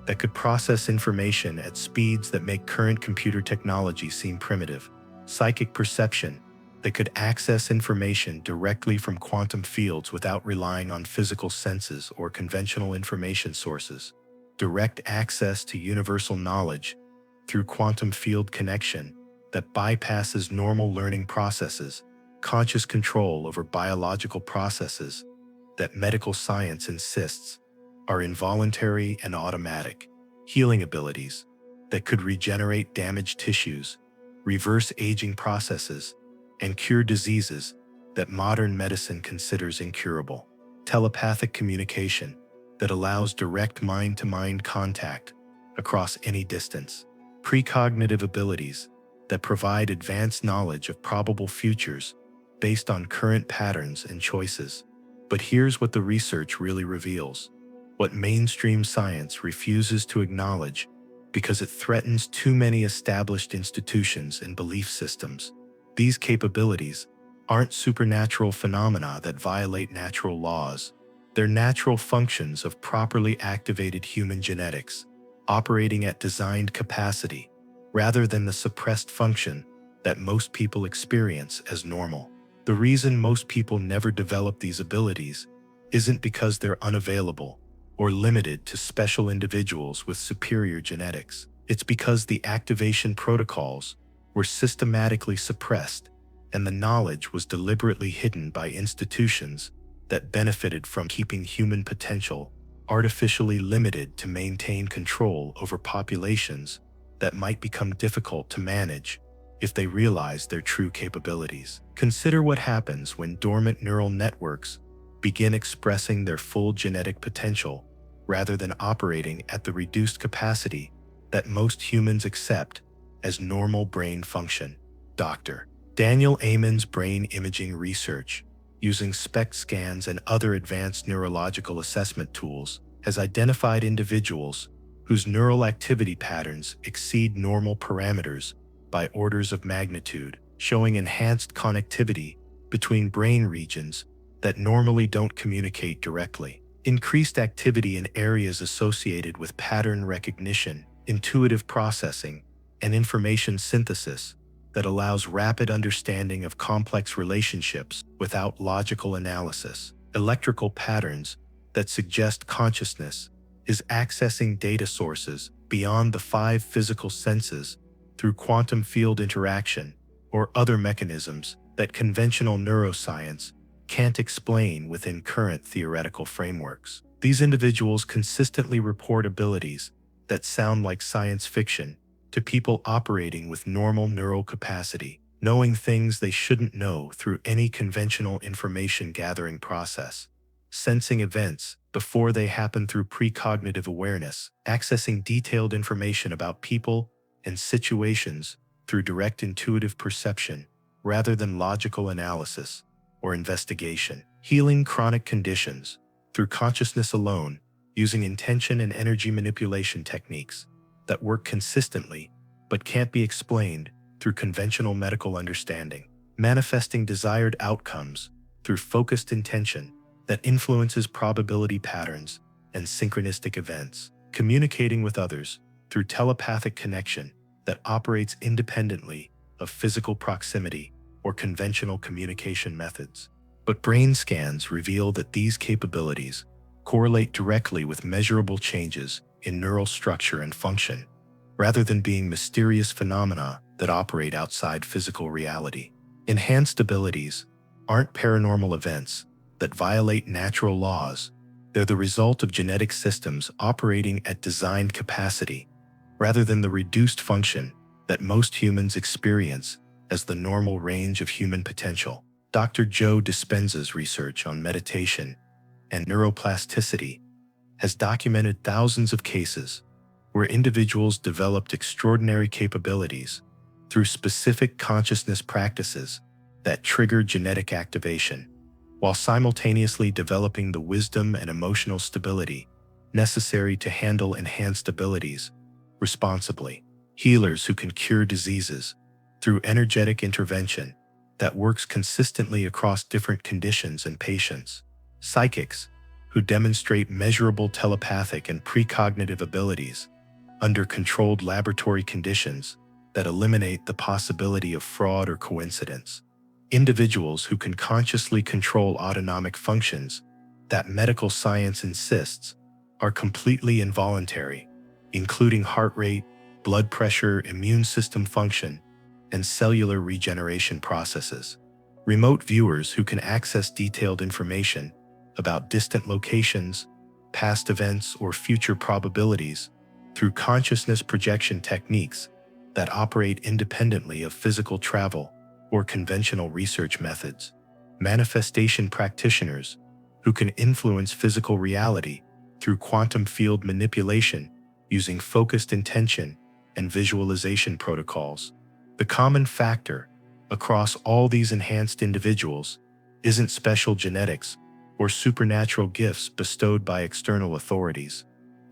that could process information at speeds that make current computer technology seem primitive, psychic perception that could access information directly from quantum fields without relying on physical senses or conventional information sources, direct access to universal knowledge through quantum field connection that bypasses normal learning processes, conscious control over biological processes that medical science insists are involuntary and automatic, healing abilities that could regenerate damaged tissues, reverse aging processes, and cure diseases that modern medicine considers incurable, telepathic communication that allows direct mind-to-mind contact across any distance, precognitive abilities that provide advanced knowledge of probable futures based on current patterns and choices. But here's what the research really reveals: what mainstream science refuses to acknowledge because it threatens too many established institutions and belief systems. These capabilities aren't supernatural phenomena that violate natural laws. They're natural functions of properly activated human genetics, operating at designed capacity, rather than the suppressed function that most people experience as normal. The reason most people never develop these abilities isn't because they're unavailable or limited to special individuals with superior genetics. It's because the activation protocols were systematically suppressed and the knowledge was deliberately hidden by institutions that benefited from keeping human potential artificially limited to maintain control over populations that might become difficult to manage if they realize their true capabilities. Consider what happens when dormant neural networks begin expressing their full genetic potential rather than operating at the reduced capacity that most humans accept as normal brain function. Dr. Daniel Amen's brain imaging research, using SPECT scans and other advanced neurological assessment tools, has identified individuals whose neural activity patterns exceed normal parameters by orders of magnitude, showing enhanced connectivity between brain regions that normally don't communicate directly. Increased activity in areas associated with pattern recognition, intuitive processing, and information synthesis that allows rapid understanding of complex relationships without logical analysis. Electrical patterns that suggest consciousness is accessing data sources beyond the 5 physical senses through quantum field interaction or other mechanisms that conventional neuroscience can't explain within current theoretical frameworks. These individuals consistently report abilities that sound like science fiction to people operating with normal neural capacity, knowing things they shouldn't know through any conventional information gathering process, sensing events before they happen through precognitive awareness, accessing detailed information about people and situations through direct intuitive perception rather than logical analysis or investigation, healing chronic conditions through consciousness alone using intention and energy manipulation techniques that work consistently but can't be explained through conventional medical understanding, manifesting desired outcomes through focused intention that influences probability patterns and synchronistic events, communicating with others through telepathic connection that operates independently of physical proximity or conventional communication methods. But brain scans reveal that these capabilities correlate directly with measurable changes in neural structure and function, rather than being mysterious phenomena that operate outside physical reality. Enhanced abilities aren't paranormal events that violate natural laws. They're the result of genetic systems operating at designed capacity, rather than the reduced function that most humans experience as the normal range of human potential. Dr. Joe Dispenza's research on meditation and neuroplasticity has documented thousands of cases where individuals developed extraordinary capabilities through specific consciousness practices that trigger genetic activation, while simultaneously developing the wisdom and emotional stability necessary to handle enhanced abilities responsibly. Healers who can cure diseases through energetic intervention that works consistently across different conditions and patients. Psychics who demonstrate measurable telepathic and precognitive abilities under controlled laboratory conditions that eliminate the possibility of fraud or coincidence. Individuals who can consciously control autonomic functions that medical science insists are completely involuntary, including heart rate, blood pressure, immune system function, and cellular regeneration processes. Remote viewers who can access detailed information about distant locations, past events, or future probabilities through consciousness projection techniques that operate independently of physical travel or conventional research methods. Manifestation practitioners who can influence physical reality through quantum field manipulation using focused intention and visualization protocols. The common factor across all these enhanced individuals isn't special genetics or supernatural gifts bestowed by external authorities.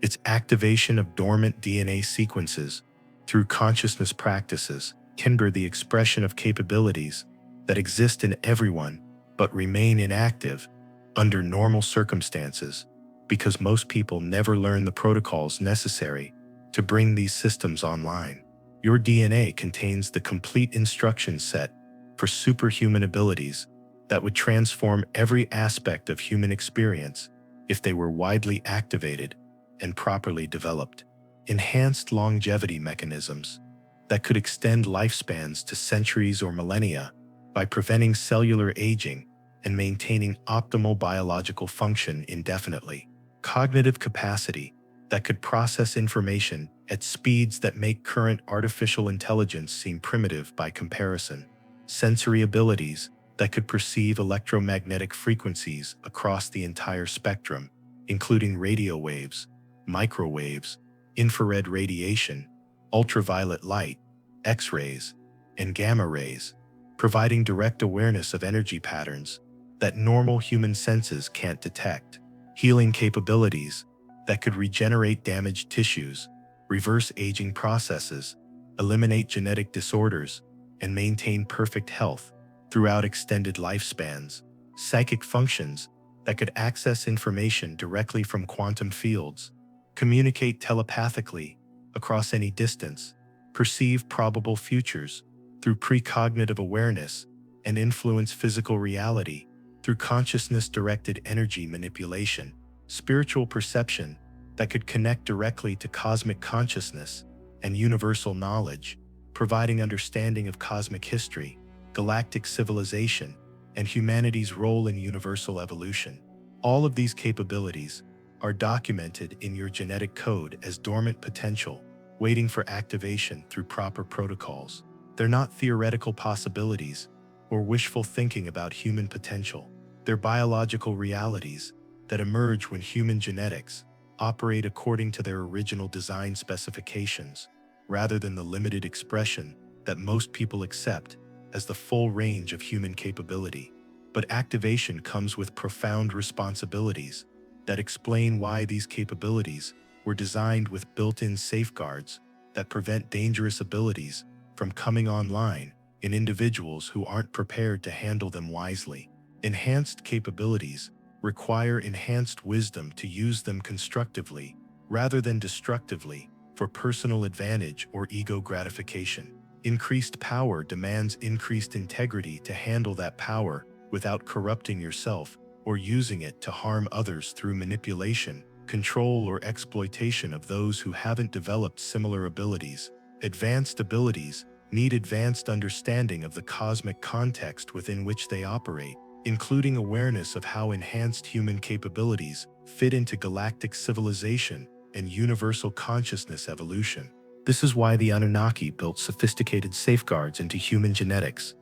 It's activation of dormant DNA sequences through consciousness practices, kindred the expression of capabilities that exist in everyone but remain inactive under normal circumstances because most people never learn the protocols necessary to bring these systems online. Your DNA contains the complete instruction set for superhuman abilities that would transform every aspect of human experience if they were widely activated and properly developed. Enhanced longevity mechanisms that could extend lifespans to centuries or millennia by preventing cellular aging and maintaining optimal biological function indefinitely. Cognitive capacity that could process information at speeds that make current artificial intelligence seem primitive by comparison. Sensory abilities that could perceive electromagnetic frequencies across the entire spectrum, including radio waves, microwaves, infrared radiation, ultraviolet light, X-rays, and gamma rays, providing direct awareness of energy patterns that normal human senses can't detect. Healing capabilities that could regenerate damaged tissues, reverse aging processes, eliminate genetic disorders, and maintain perfect health throughout extended lifespans. Psychic functions that could access information directly from quantum fields, communicate telepathically across any distance, perceive probable futures through precognitive awareness, and influence physical reality through consciousness-directed energy manipulation. Spiritual perception that could connect directly to cosmic consciousness and universal knowledge, providing understanding of cosmic history, galactic civilization, and humanity's role in universal evolution. All of these capabilities are documented in your genetic code as dormant potential, waiting for activation through proper protocols. They're not theoretical possibilities or wishful thinking about human potential. They're biological realities that emerge when human genetics operate according to their original design specifications, rather than the limited expression that most people accept as the full range of human capability. But activation comes with profound responsibilities that explain why these capabilities were designed with built-in safeguards that prevent dangerous abilities from coming online in individuals who aren't prepared to handle them wisely. Enhanced capabilities require enhanced wisdom to use them constructively rather than destructively for personal advantage or ego gratification. Increased power demands increased integrity to handle that power without corrupting yourself or using it to harm others through manipulation, control, or exploitation of those who haven't developed similar abilities. Advanced abilities need advanced understanding of the cosmic context within which they operate, including awareness of how enhanced human capabilities fit into galactic civilization and universal consciousness evolution. This is why the Anunnaki built sophisticated safeguards into human genetics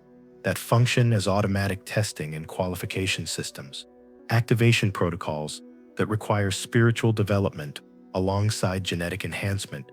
that function as automatic testing and qualification systems, activation protocols that require spiritual development alongside genetic enhancement,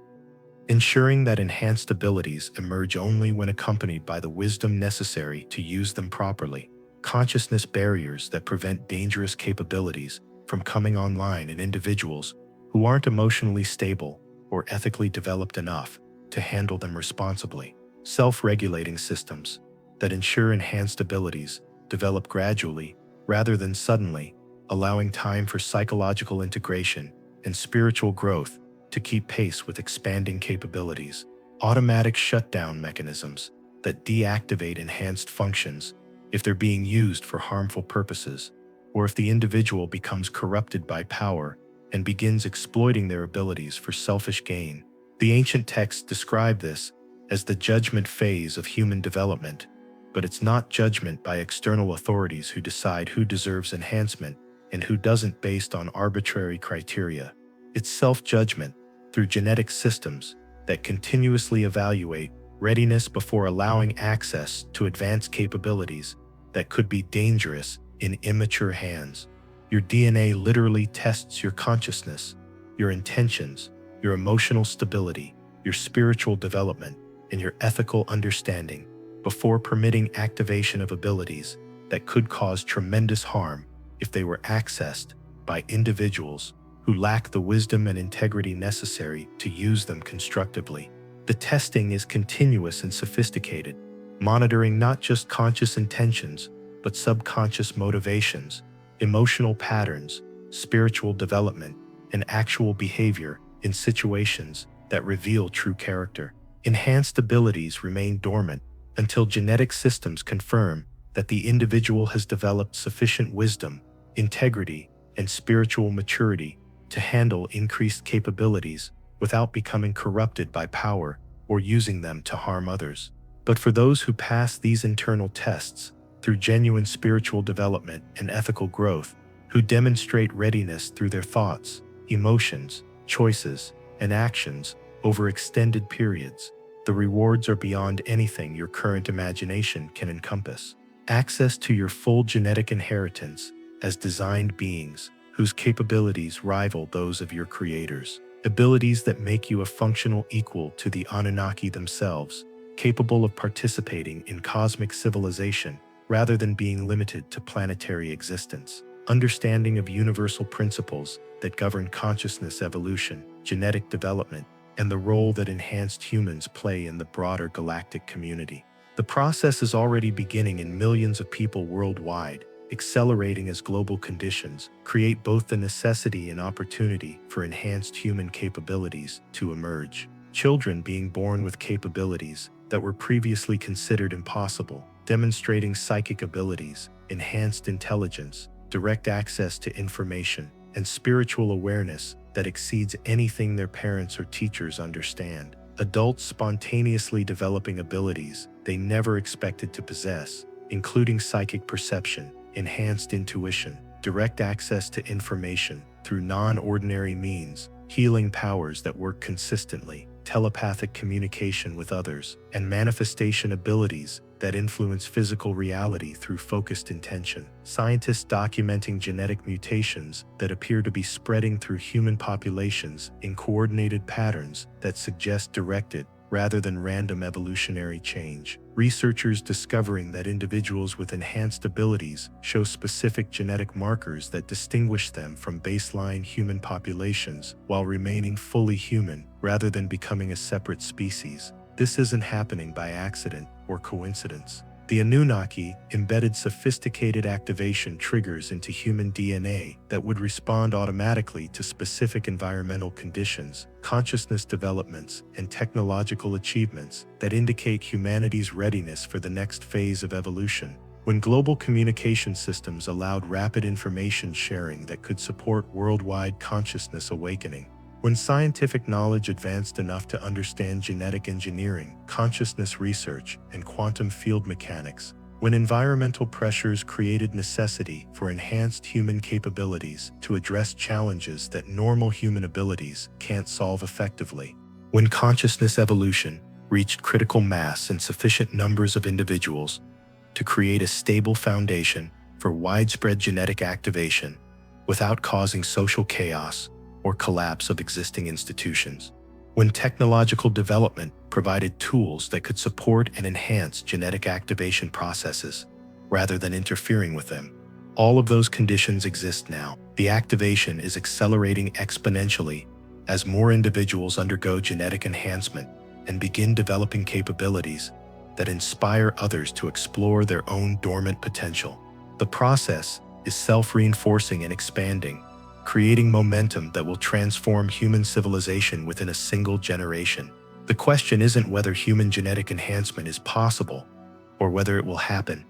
ensuring that enhanced abilities emerge only when accompanied by the wisdom necessary to use them properly, consciousness barriers that prevent dangerous capabilities from coming online in individuals who aren't emotionally stable or ethically developed enough to handle them responsibly, self-regulating systems that ensure enhanced abilities develop gradually rather than suddenly, allowing time for psychological integration and spiritual growth to keep pace with expanding capabilities, automatic shutdown mechanisms that deactivate enhanced functions if they're being used for harmful purposes, or if the individual becomes corrupted by power and begins exploiting their abilities for selfish gain. The ancient texts describe this as the judgment phase of human development, but it's not judgment by external authorities who decide who deserves enhancement and who doesn't based on arbitrary criteria. It's self-judgment through genetic systems that continuously evaluate readiness before allowing access to advanced capabilities that could be dangerous in immature hands. Your DNA literally tests your consciousness, your intentions, your emotional stability, your spiritual development, and your ethical understanding before permitting activation of abilities that could cause tremendous harm if they were accessed by individuals who lack the wisdom and integrity necessary to use them constructively. The testing is continuous and sophisticated, monitoring not just conscious intentions, but subconscious motivations, emotional patterns, spiritual development, and actual behavior in situations that reveal true character. Enhanced abilities remain dormant until genetic systems confirm that the individual has developed sufficient wisdom, integrity, and spiritual maturity to handle increased capabilities without becoming corrupted by power or using them to harm others. But for those who pass these internal tests through genuine spiritual development and ethical growth, who demonstrate readiness through their thoughts, emotions, choices, and actions over extended periods, the rewards are beyond anything your current imagination can encompass. Access to your full genetic inheritance as designed beings whose capabilities rival those of your creators. Abilities that make you a functional equal to the Anunnaki themselves, capable of participating in cosmic civilization rather than being limited to planetary existence. Understanding of universal principles that govern consciousness evolution, genetic development, and the role that enhanced humans play in the broader galactic community. The process is already beginning in millions of people worldwide, accelerating as global conditions create both the necessity and opportunity for enhanced human capabilities to emerge. Children being born with capabilities that were previously considered impossible, demonstrating psychic abilities, enhanced intelligence, direct access to information, and spiritual awareness that exceeds anything their parents or teachers understand. adults spontaneously developing abilities they never expected to possess, including psychic perception, enhanced intuition, direct access to information through non-ordinary means, healing powers that work consistently, telepathic communication with others, and manifestation abilities that influence physical reality through focused intention. Scientists documenting genetic mutations that appear to be spreading through human populations in coordinated patterns that suggest directed rather than random evolutionary change. Researchers discovering that individuals with enhanced abilities show specific genetic markers that distinguish them from baseline human populations while remaining fully human rather than becoming a separate species. This isn't happening by accident or coincidence. The Anunnaki embedded sophisticated activation triggers into human DNA that would respond automatically to specific environmental conditions, consciousness developments, and technological achievements that indicate humanity's readiness for the next phase of evolution. When global communication systems allowed rapid information sharing that could support worldwide consciousness awakening, when scientific knowledge advanced enough to understand genetic engineering, consciousness research, and quantum field mechanics, when environmental pressures created necessity for enhanced human capabilities to address challenges that normal human abilities can't solve effectively, when consciousness evolution reached critical mass in sufficient numbers of individuals to create a stable foundation for widespread genetic activation without causing social chaos or collapse of existing institutions, when technological development provided tools that could support and enhance genetic activation processes rather than interfering with them. All of those conditions exist now. The activation is accelerating exponentially as more individuals undergo genetic enhancement and begin developing capabilities that inspire others to explore their own dormant potential. The process is self-reinforcing and expanding, creating momentum that will transform human civilization within a single generation. The question isn't whether human genetic enhancement is possible or whether it will happen.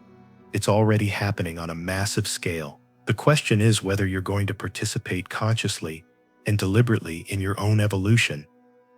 It's already happening on a massive scale. The question is whether you're going to participate consciously and deliberately in your own evolution,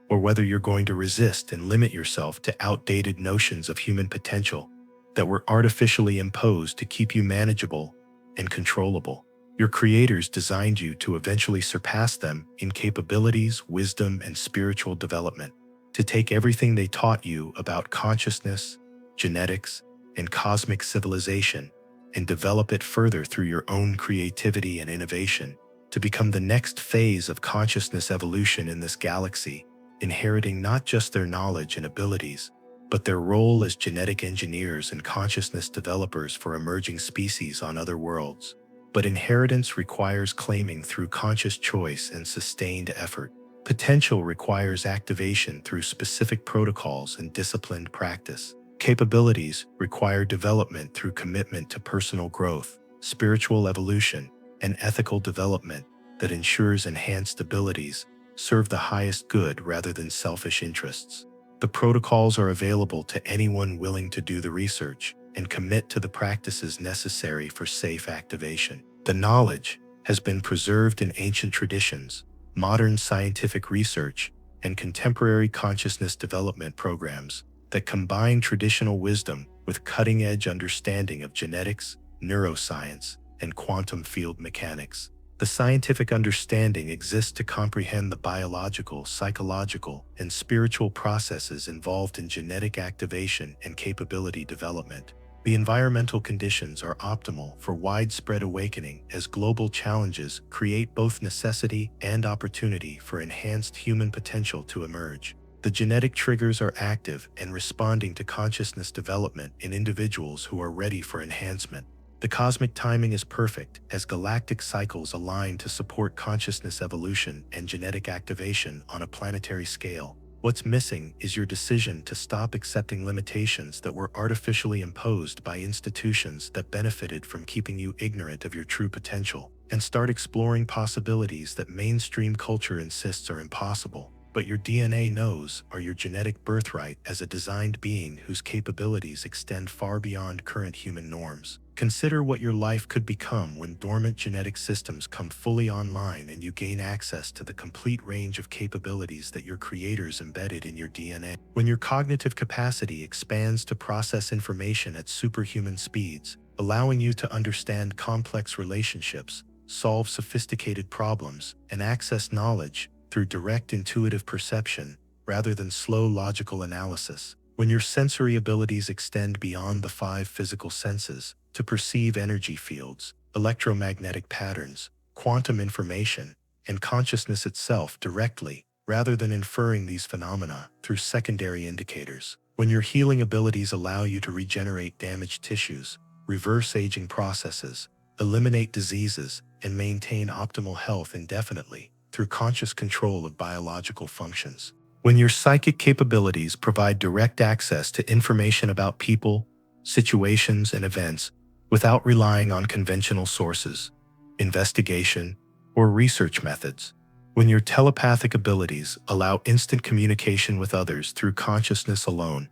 or whether you're going to resist and limit yourself to outdated notions of human potential that were artificially imposed to keep you manageable and controllable. Your creators designed you to eventually surpass them in capabilities, wisdom, and spiritual development, to take everything they taught you about consciousness, genetics, and cosmic civilization and develop it further through your own creativity and innovation, to become the next phase of consciousness evolution in this galaxy, inheriting not just their knowledge and abilities, but their role as genetic engineers and consciousness developers for emerging species on other worlds. But inheritance requires claiming through conscious choice and sustained effort. Potential requires activation through specific protocols and disciplined practice. Capabilities require development through commitment to personal growth, spiritual evolution, and ethical development that ensures enhanced abilities serve the highest good rather than selfish interests. The protocols are available to anyone willing to do the research and commit to the practices necessary for safe activation. The knowledge has been preserved in ancient traditions, modern scientific research, and contemporary consciousness development programs that combine traditional wisdom with cutting-edge understanding of genetics, neuroscience, and quantum field mechanics. The scientific understanding exists to comprehend the biological, psychological, and spiritual processes involved in genetic activation and capability development. The environmental conditions are optimal for widespread awakening as global challenges create both necessity and opportunity for enhanced human potential to emerge. The genetic triggers are active and responding to consciousness development in individuals who are ready for enhancement. The cosmic timing is perfect as galactic cycles align to support consciousness evolution and genetic activation on a planetary scale. What's missing is your decision to stop accepting limitations that were artificially imposed by institutions that benefited from keeping you ignorant of your true potential, and start exploring possibilities that mainstream culture insists are impossible. but your DNA knows are your genetic birthright as a designed being whose capabilities extend far beyond current human norms. Consider what your life could become when dormant genetic systems come fully online and you gain access to the complete range of capabilities that your creators embedded in your DNA. When your cognitive capacity expands to process information at superhuman speeds, allowing you to understand complex relationships, solve sophisticated problems, and access knowledge through direct intuitive perception rather than slow logical analysis. When your sensory abilities extend beyond the five physical senses to perceive energy fields, electromagnetic patterns, quantum information, and consciousness itself directly, rather than inferring these phenomena through secondary indicators. When your healing abilities allow you to regenerate damaged tissues, reverse aging processes, eliminate diseases, and maintain optimal health indefinitely through conscious control of biological functions. When your psychic capabilities provide direct access to information about people, situations, and events without relying on conventional sources, investigation, or research methods. When your telepathic abilities allow instant communication with others through consciousness alone,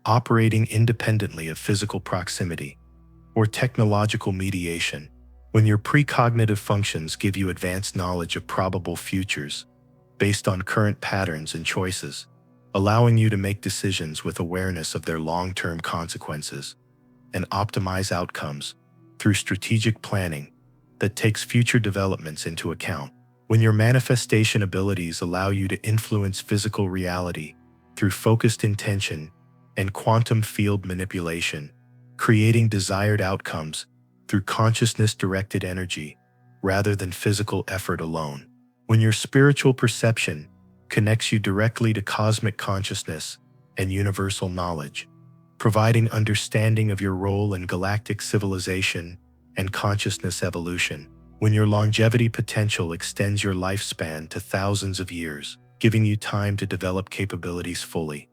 operating independently of physical proximity or technological mediation. When your precognitive functions give you advanced knowledge of probable futures based on current patterns and choices, allowing you to make decisions with awareness of their long-term consequences and optimize outcomes through strategic planning that takes future developments into account. When your manifestation abilities allow you to influence physical reality through focused intention and quantum field manipulation, creating desired outcomes through consciousness-directed energy rather than physical effort alone. When your spiritual perception connects you directly to cosmic consciousness and universal knowledge, providing understanding of your role in galactic civilization and consciousness evolution. When your longevity potential extends your lifespan to thousands of years, giving you time to develop capabilities fully,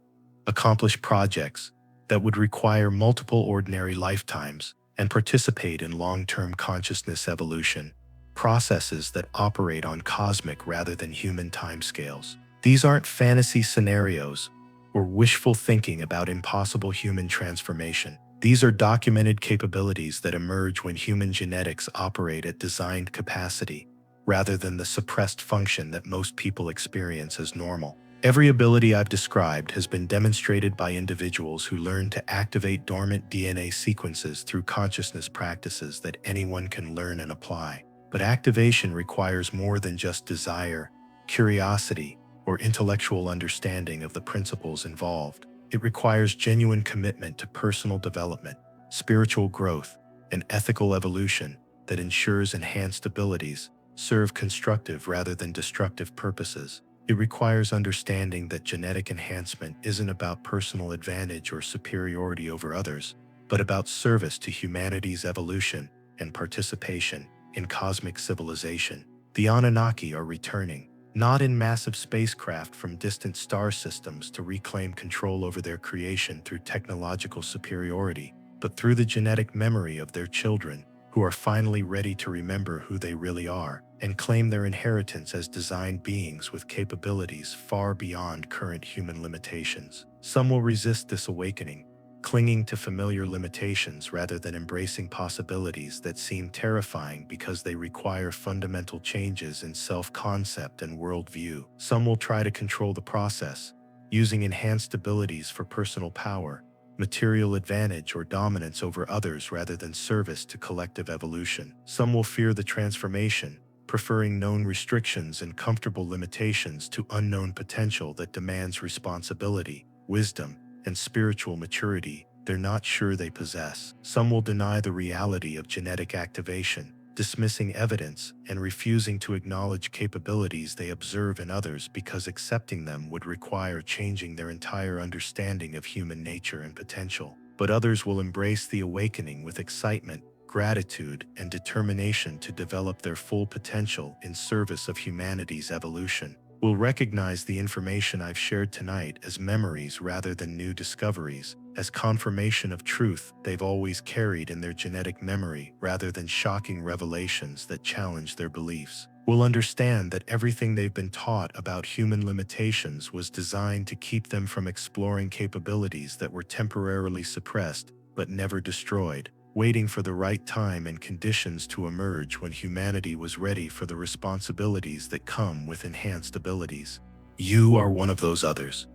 accomplish projects that would require multiple ordinary lifetimes, and participate in long-term consciousness evolution, processes that operate on cosmic rather than human timescales. These aren't fantasy scenarios or wishful thinking about impossible human transformation. These are documented capabilities that emerge when human genetics operate at designed capacity, rather than the suppressed function that most people experience as normal. Every ability I've described has been demonstrated by individuals who learn to activate dormant DNA sequences through consciousness practices that anyone can learn and apply. But activation requires more than just desire, curiosity, or intellectual understanding of the principles involved. It requires genuine commitment to personal development, spiritual growth, and ethical evolution that ensures enhanced abilities serve constructive rather than destructive purposes. It requires understanding that genetic enhancement isn't about personal advantage or superiority over others, but about service to humanity's evolution and participation in cosmic civilization. The Anunnaki are returning, not in massive spacecraft from distant star systems to reclaim control over their creation through technological superiority, but through the genetic memory of their children who are finally ready to remember who they really are and claim their inheritance as designed beings with capabilities far beyond current human limitations. Some will resist this awakening, clinging to familiar limitations rather than embracing possibilities that seem terrifying because they require fundamental changes in self-concept and worldview. Some will try to control the process, using enhanced abilities for personal power, material advantage, or dominance over others rather than service to collective evolution. Some will fear the transformation, preferring known restrictions and comfortable limitations to unknown potential that demands responsibility, wisdom, and spiritual maturity they're not sure they possess. Some will deny the reality of genetic activation, dismissing evidence and refusing to acknowledge capabilities they observe in others because accepting them would require changing their entire understanding of human nature and potential. But others will embrace the awakening with excitement, gratitude, and determination to develop their full potential in service of humanity's evolution. Will recognize the information I've shared tonight as memories rather than new discoveries, as confirmation of truth they've always carried in their genetic memory rather than shocking revelations that challenge their beliefs. will understand that everything they've been taught about human limitations was designed to keep them from exploring capabilities that were temporarily suppressed but never destroyed, waiting for the right time and conditions to emerge when humanity was ready for the responsibilities that come with enhanced abilities. You are one of those others.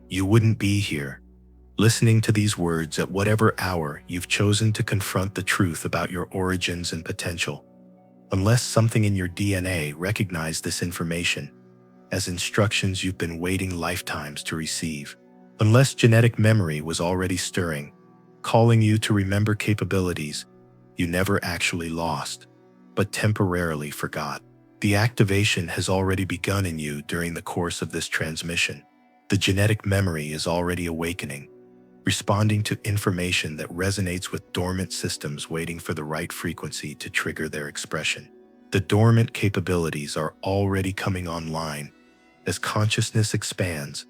You wouldn't be here, listening to these words at whatever hour you've chosen to confront the truth about your origins and potential, unless something in your DNA recognized this information as instructions you've been waiting lifetimes to receive. Unless genetic memory was already stirring, calling you to remember capabilities you never actually lost, but temporarily forgot. The activation has already begun in you during the course of this transmission. The genetic memory is already awakening, responding to information that resonates with dormant systems waiting for the right frequency to trigger their expression. The dormant capabilities are already coming online as consciousness expands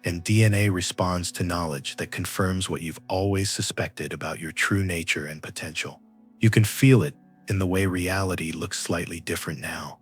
and DNA responds to knowledge that confirms what you've always suspected about your true nature and potential. You can feel it in the way reality looks slightly different now,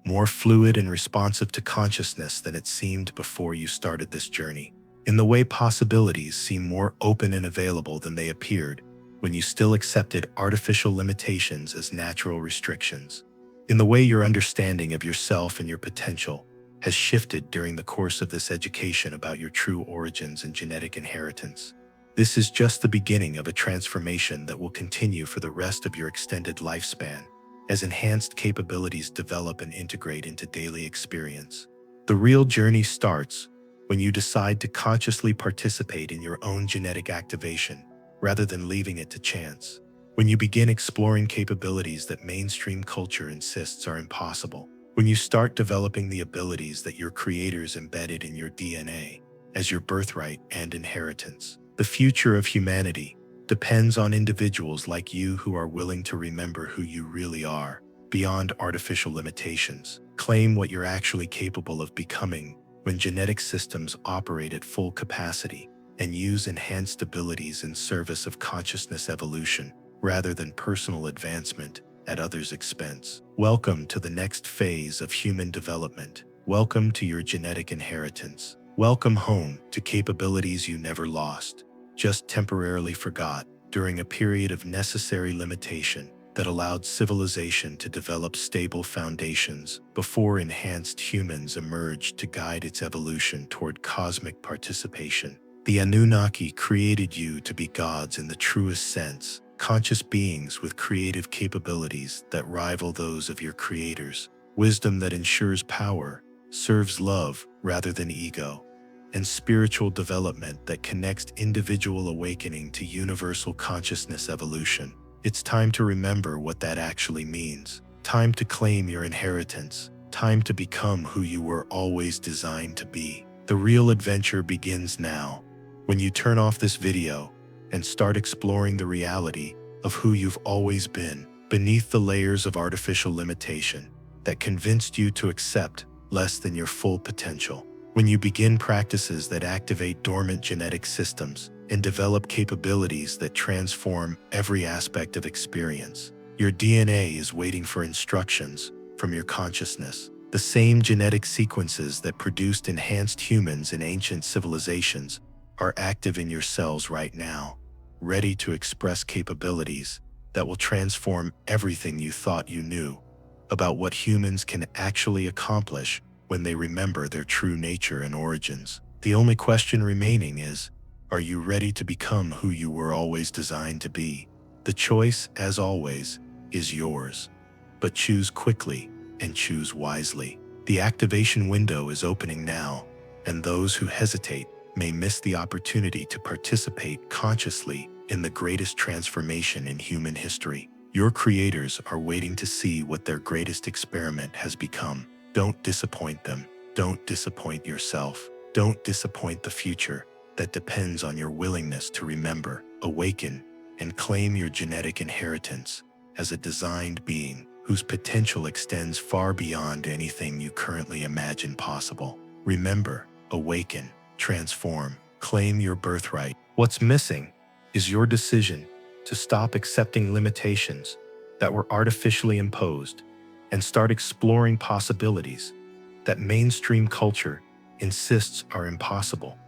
more fluid and responsive to consciousness than it seemed before you started this journey. In the way possibilities seem more open and available than they appeared when you still accepted artificial limitations as natural restrictions. In the way your understanding of yourself and your potential has shifted during the course of this education about your true origins and genetic inheritance. This is just the beginning of a transformation that will continue for the rest of your extended lifespan, as enhanced capabilities develop and integrate into daily experience. The real journey starts when you decide to consciously participate in your own genetic activation, rather than leaving it to chance. When you begin exploring capabilities that mainstream culture insists are impossible. When you start developing the abilities that your creators embedded in your DNA as your birthright and inheritance. The future of humanity depends on individuals like you who are willing to remember who you really are, beyond artificial limitations. Claim what you're actually capable of becoming when genetic systems operate at full capacity, and use enhanced abilities in service of consciousness evolution, rather than personal advancement at others' expense. Welcome to the next phase of human development. Welcome to your genetic inheritance. Welcome home to capabilities you never lost, just temporarily forgot during a period of necessary limitation that allowed civilization to develop stable foundations before enhanced humans emerged to guide its evolution toward cosmic participation. The Anunnaki created you to be gods in the truest sense, conscious beings with creative capabilities that rival those of your creators, wisdom that ensures power, serves love rather than ego, and spiritual development that connects individual awakening to universal consciousness evolution. It's time to remember what that actually means. Time to claim your inheritance. Time to become who you were always designed to be. The real adventure begins now, when you turn off this video and start exploring the reality of who you've always been, beneath the layers of artificial limitation that convinced you to accept less than your full potential. When you begin practices that activate dormant genetic systems and develop capabilities that transform every aspect of experience, your DNA is waiting for instructions from your consciousness. The same genetic sequences that produced enhanced humans in ancient civilizations are active in your cells right now, ready to express capabilities that will transform everything you thought you knew about what humans can actually accomplish when they remember their true nature and origins. The only question remaining is, are you ready to become who you were always designed to be? The choice, as always, is yours. But choose quickly and choose wisely. The activation window is opening now, and those who hesitate may miss the opportunity to participate consciously in the greatest transformation in human history. Your creators are waiting to see what their greatest experiment has become. Don't disappoint them. Don't disappoint yourself. Don't disappoint the future that depends on your willingness to remember, awaken, and claim your genetic inheritance as a designed being whose potential extends far beyond anything you currently imagine possible. Remember, awaken, transform, claim your birthright. What's missing is your decision to stop accepting limitations that were artificially imposed and start exploring possibilities that mainstream culture insists are impossible,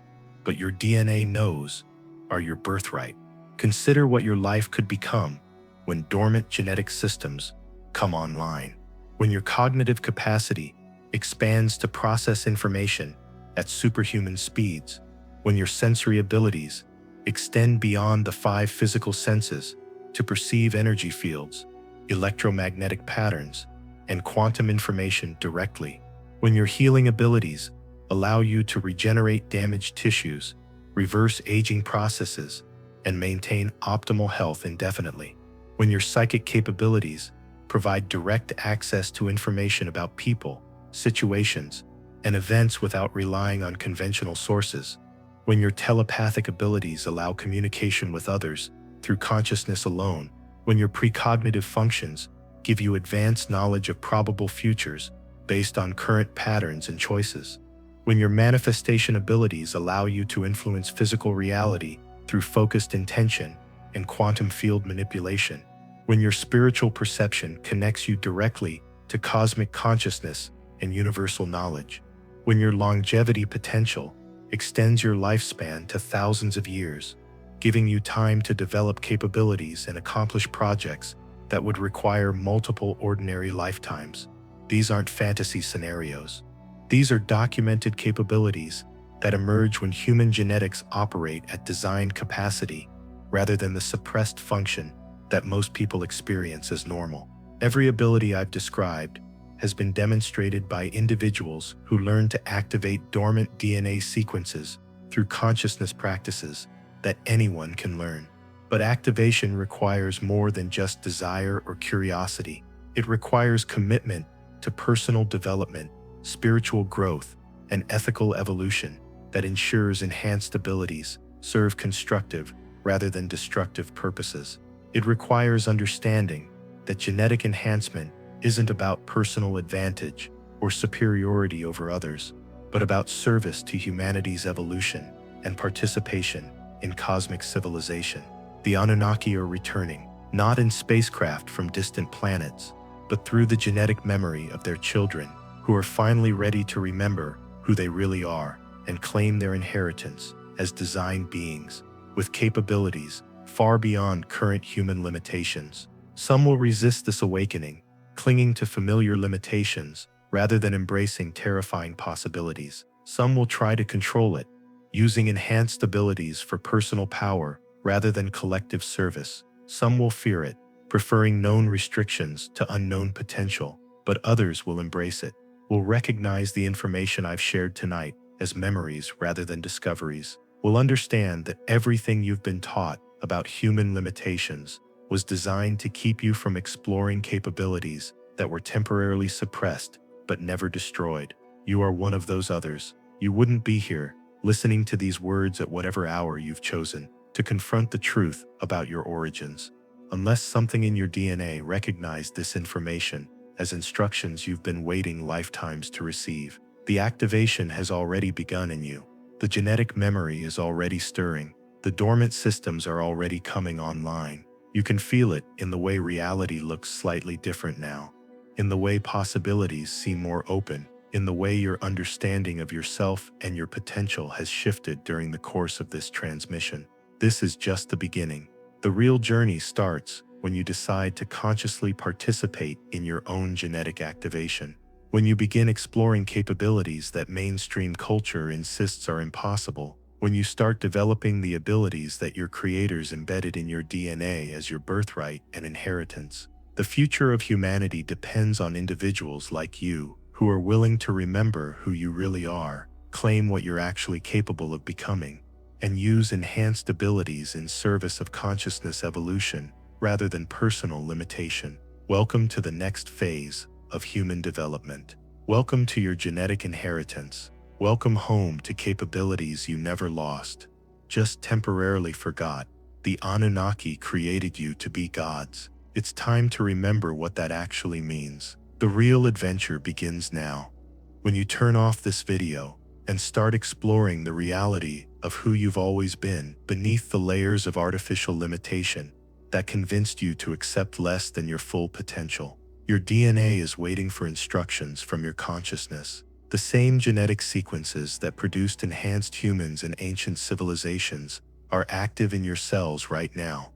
but your DNA knows are your birthright. Consider what your life could become when dormant genetic systems come online, when your cognitive capacity expands to process information at superhuman speeds, when your sensory abilities extend beyond the five physical senses to perceive energy fields, electromagnetic patterns, and quantum information directly, when your healing abilities allow you to regenerate damaged tissues, reverse aging processes, and maintain optimal health indefinitely, when your psychic capabilities provide direct access to information about people, situations, and events without relying on conventional sources, when your telepathic abilities allow communication with others through consciousness alone, when your precognitive functions give you advanced knowledge of probable futures based on current patterns and choices, when your manifestation abilities allow you to influence physical reality through focused intention and quantum field manipulation, when your spiritual perception connects you directly to cosmic consciousness and universal knowledge, when your longevity potential extends your lifespan to thousands of years, giving you time to develop capabilities and accomplish projects that would require multiple ordinary lifetimes. These aren't fantasy scenarios. These are documented capabilities that emerge when human genetics operate at designed capacity rather than the suppressed function that most people experience as normal. Every ability I've described has been demonstrated by individuals who learn to activate dormant DNA sequences through consciousness practices that anyone can learn. But activation requires more than just desire or curiosity. It requires commitment to personal development, spiritual growth, and ethical evolution that ensures enhanced abilities serve constructive rather than destructive purposes. It requires understanding that genetic enhancement isn't about personal advantage or superiority over others, but about service to humanity's evolution and participation in cosmic civilization. The Anunnaki are returning, not in spacecraft from distant planets, but through the genetic memory of their children, who are finally ready to remember who they really are and claim their inheritance as designed beings with capabilities far beyond current human limitations. Some will resist this awakening, clinging to familiar limitations rather than embracing terrifying possibilities. Some will try to control it, using enhanced abilities for personal power rather than collective service. Some will fear it, preferring known restrictions to unknown potential, but others will embrace it, will recognize the information I've shared tonight as memories rather than discoveries, will understand that everything you've been taught about human limitations was designed to keep you from exploring capabilities that were temporarily suppressed but never destroyed. You are one of those others. You wouldn't be here, listening to these words at whatever hour you've chosen, to confront the truth about your origins, unless something in your DNA recognized this information as instructions you've been waiting lifetimes to receive. The activation has already begun in you. The genetic memory is already stirring. The dormant systems are already coming online. You can feel it in the way reality looks slightly different now, in the way possibilities seem more open, in the way your understanding of yourself and your potential has shifted during the course of this transmission. This is just the beginning. The real journey starts when you decide to consciously participate in your own genetic activation. When you begin exploring capabilities that mainstream culture insists are impossible. When you start developing the abilities that your creators embedded in your DNA as your birthright and inheritance. The future of humanity depends on individuals like you who are willing to remember who you really are, claim what you're actually capable of becoming, and use enhanced abilities in service of consciousness evolution rather than personal limitation. Welcome to the next phase of human development. Welcome to your genetic inheritance. Welcome home to capabilities you never lost, just temporarily forgot. The Anunnaki created you to be gods. It's time to remember what that actually means. The real adventure begins now. When you turn off this video and start exploring the reality of who you've always been beneath the layers of artificial limitation that convinced you to accept less than your full potential. Your DNA is waiting for instructions from your consciousness. The same genetic sequences that produced enhanced humans in ancient civilizations are active in your cells right now,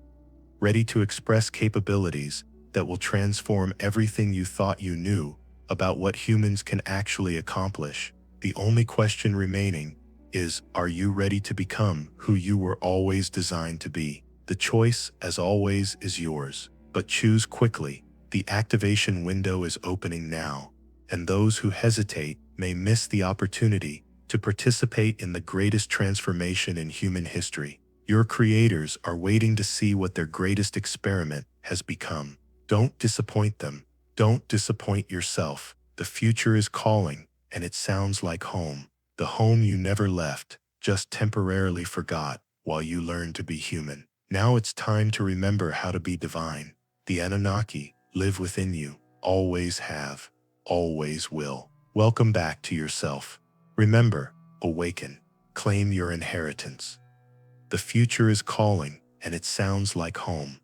ready to express capabilities that will transform everything you thought you knew about what humans can actually accomplish. The only question remaining is, are you ready to become who you were always designed to be? The choice, as always, is yours, but choose quickly. The activation window is opening now, and those who hesitate may miss the opportunity to participate in the greatest transformation in human history. Your creators are waiting to see what their greatest experiment has become. Don't disappoint them. Don't disappoint yourself. The future is calling, and it sounds like home. The home you never left, just temporarily forgot while you learned to be human. Now it's time to remember how to be divine. The Anunnaki live within you, always have, always will. Welcome back to yourself. Remember, awaken, claim your inheritance. The future is calling, and it sounds like home.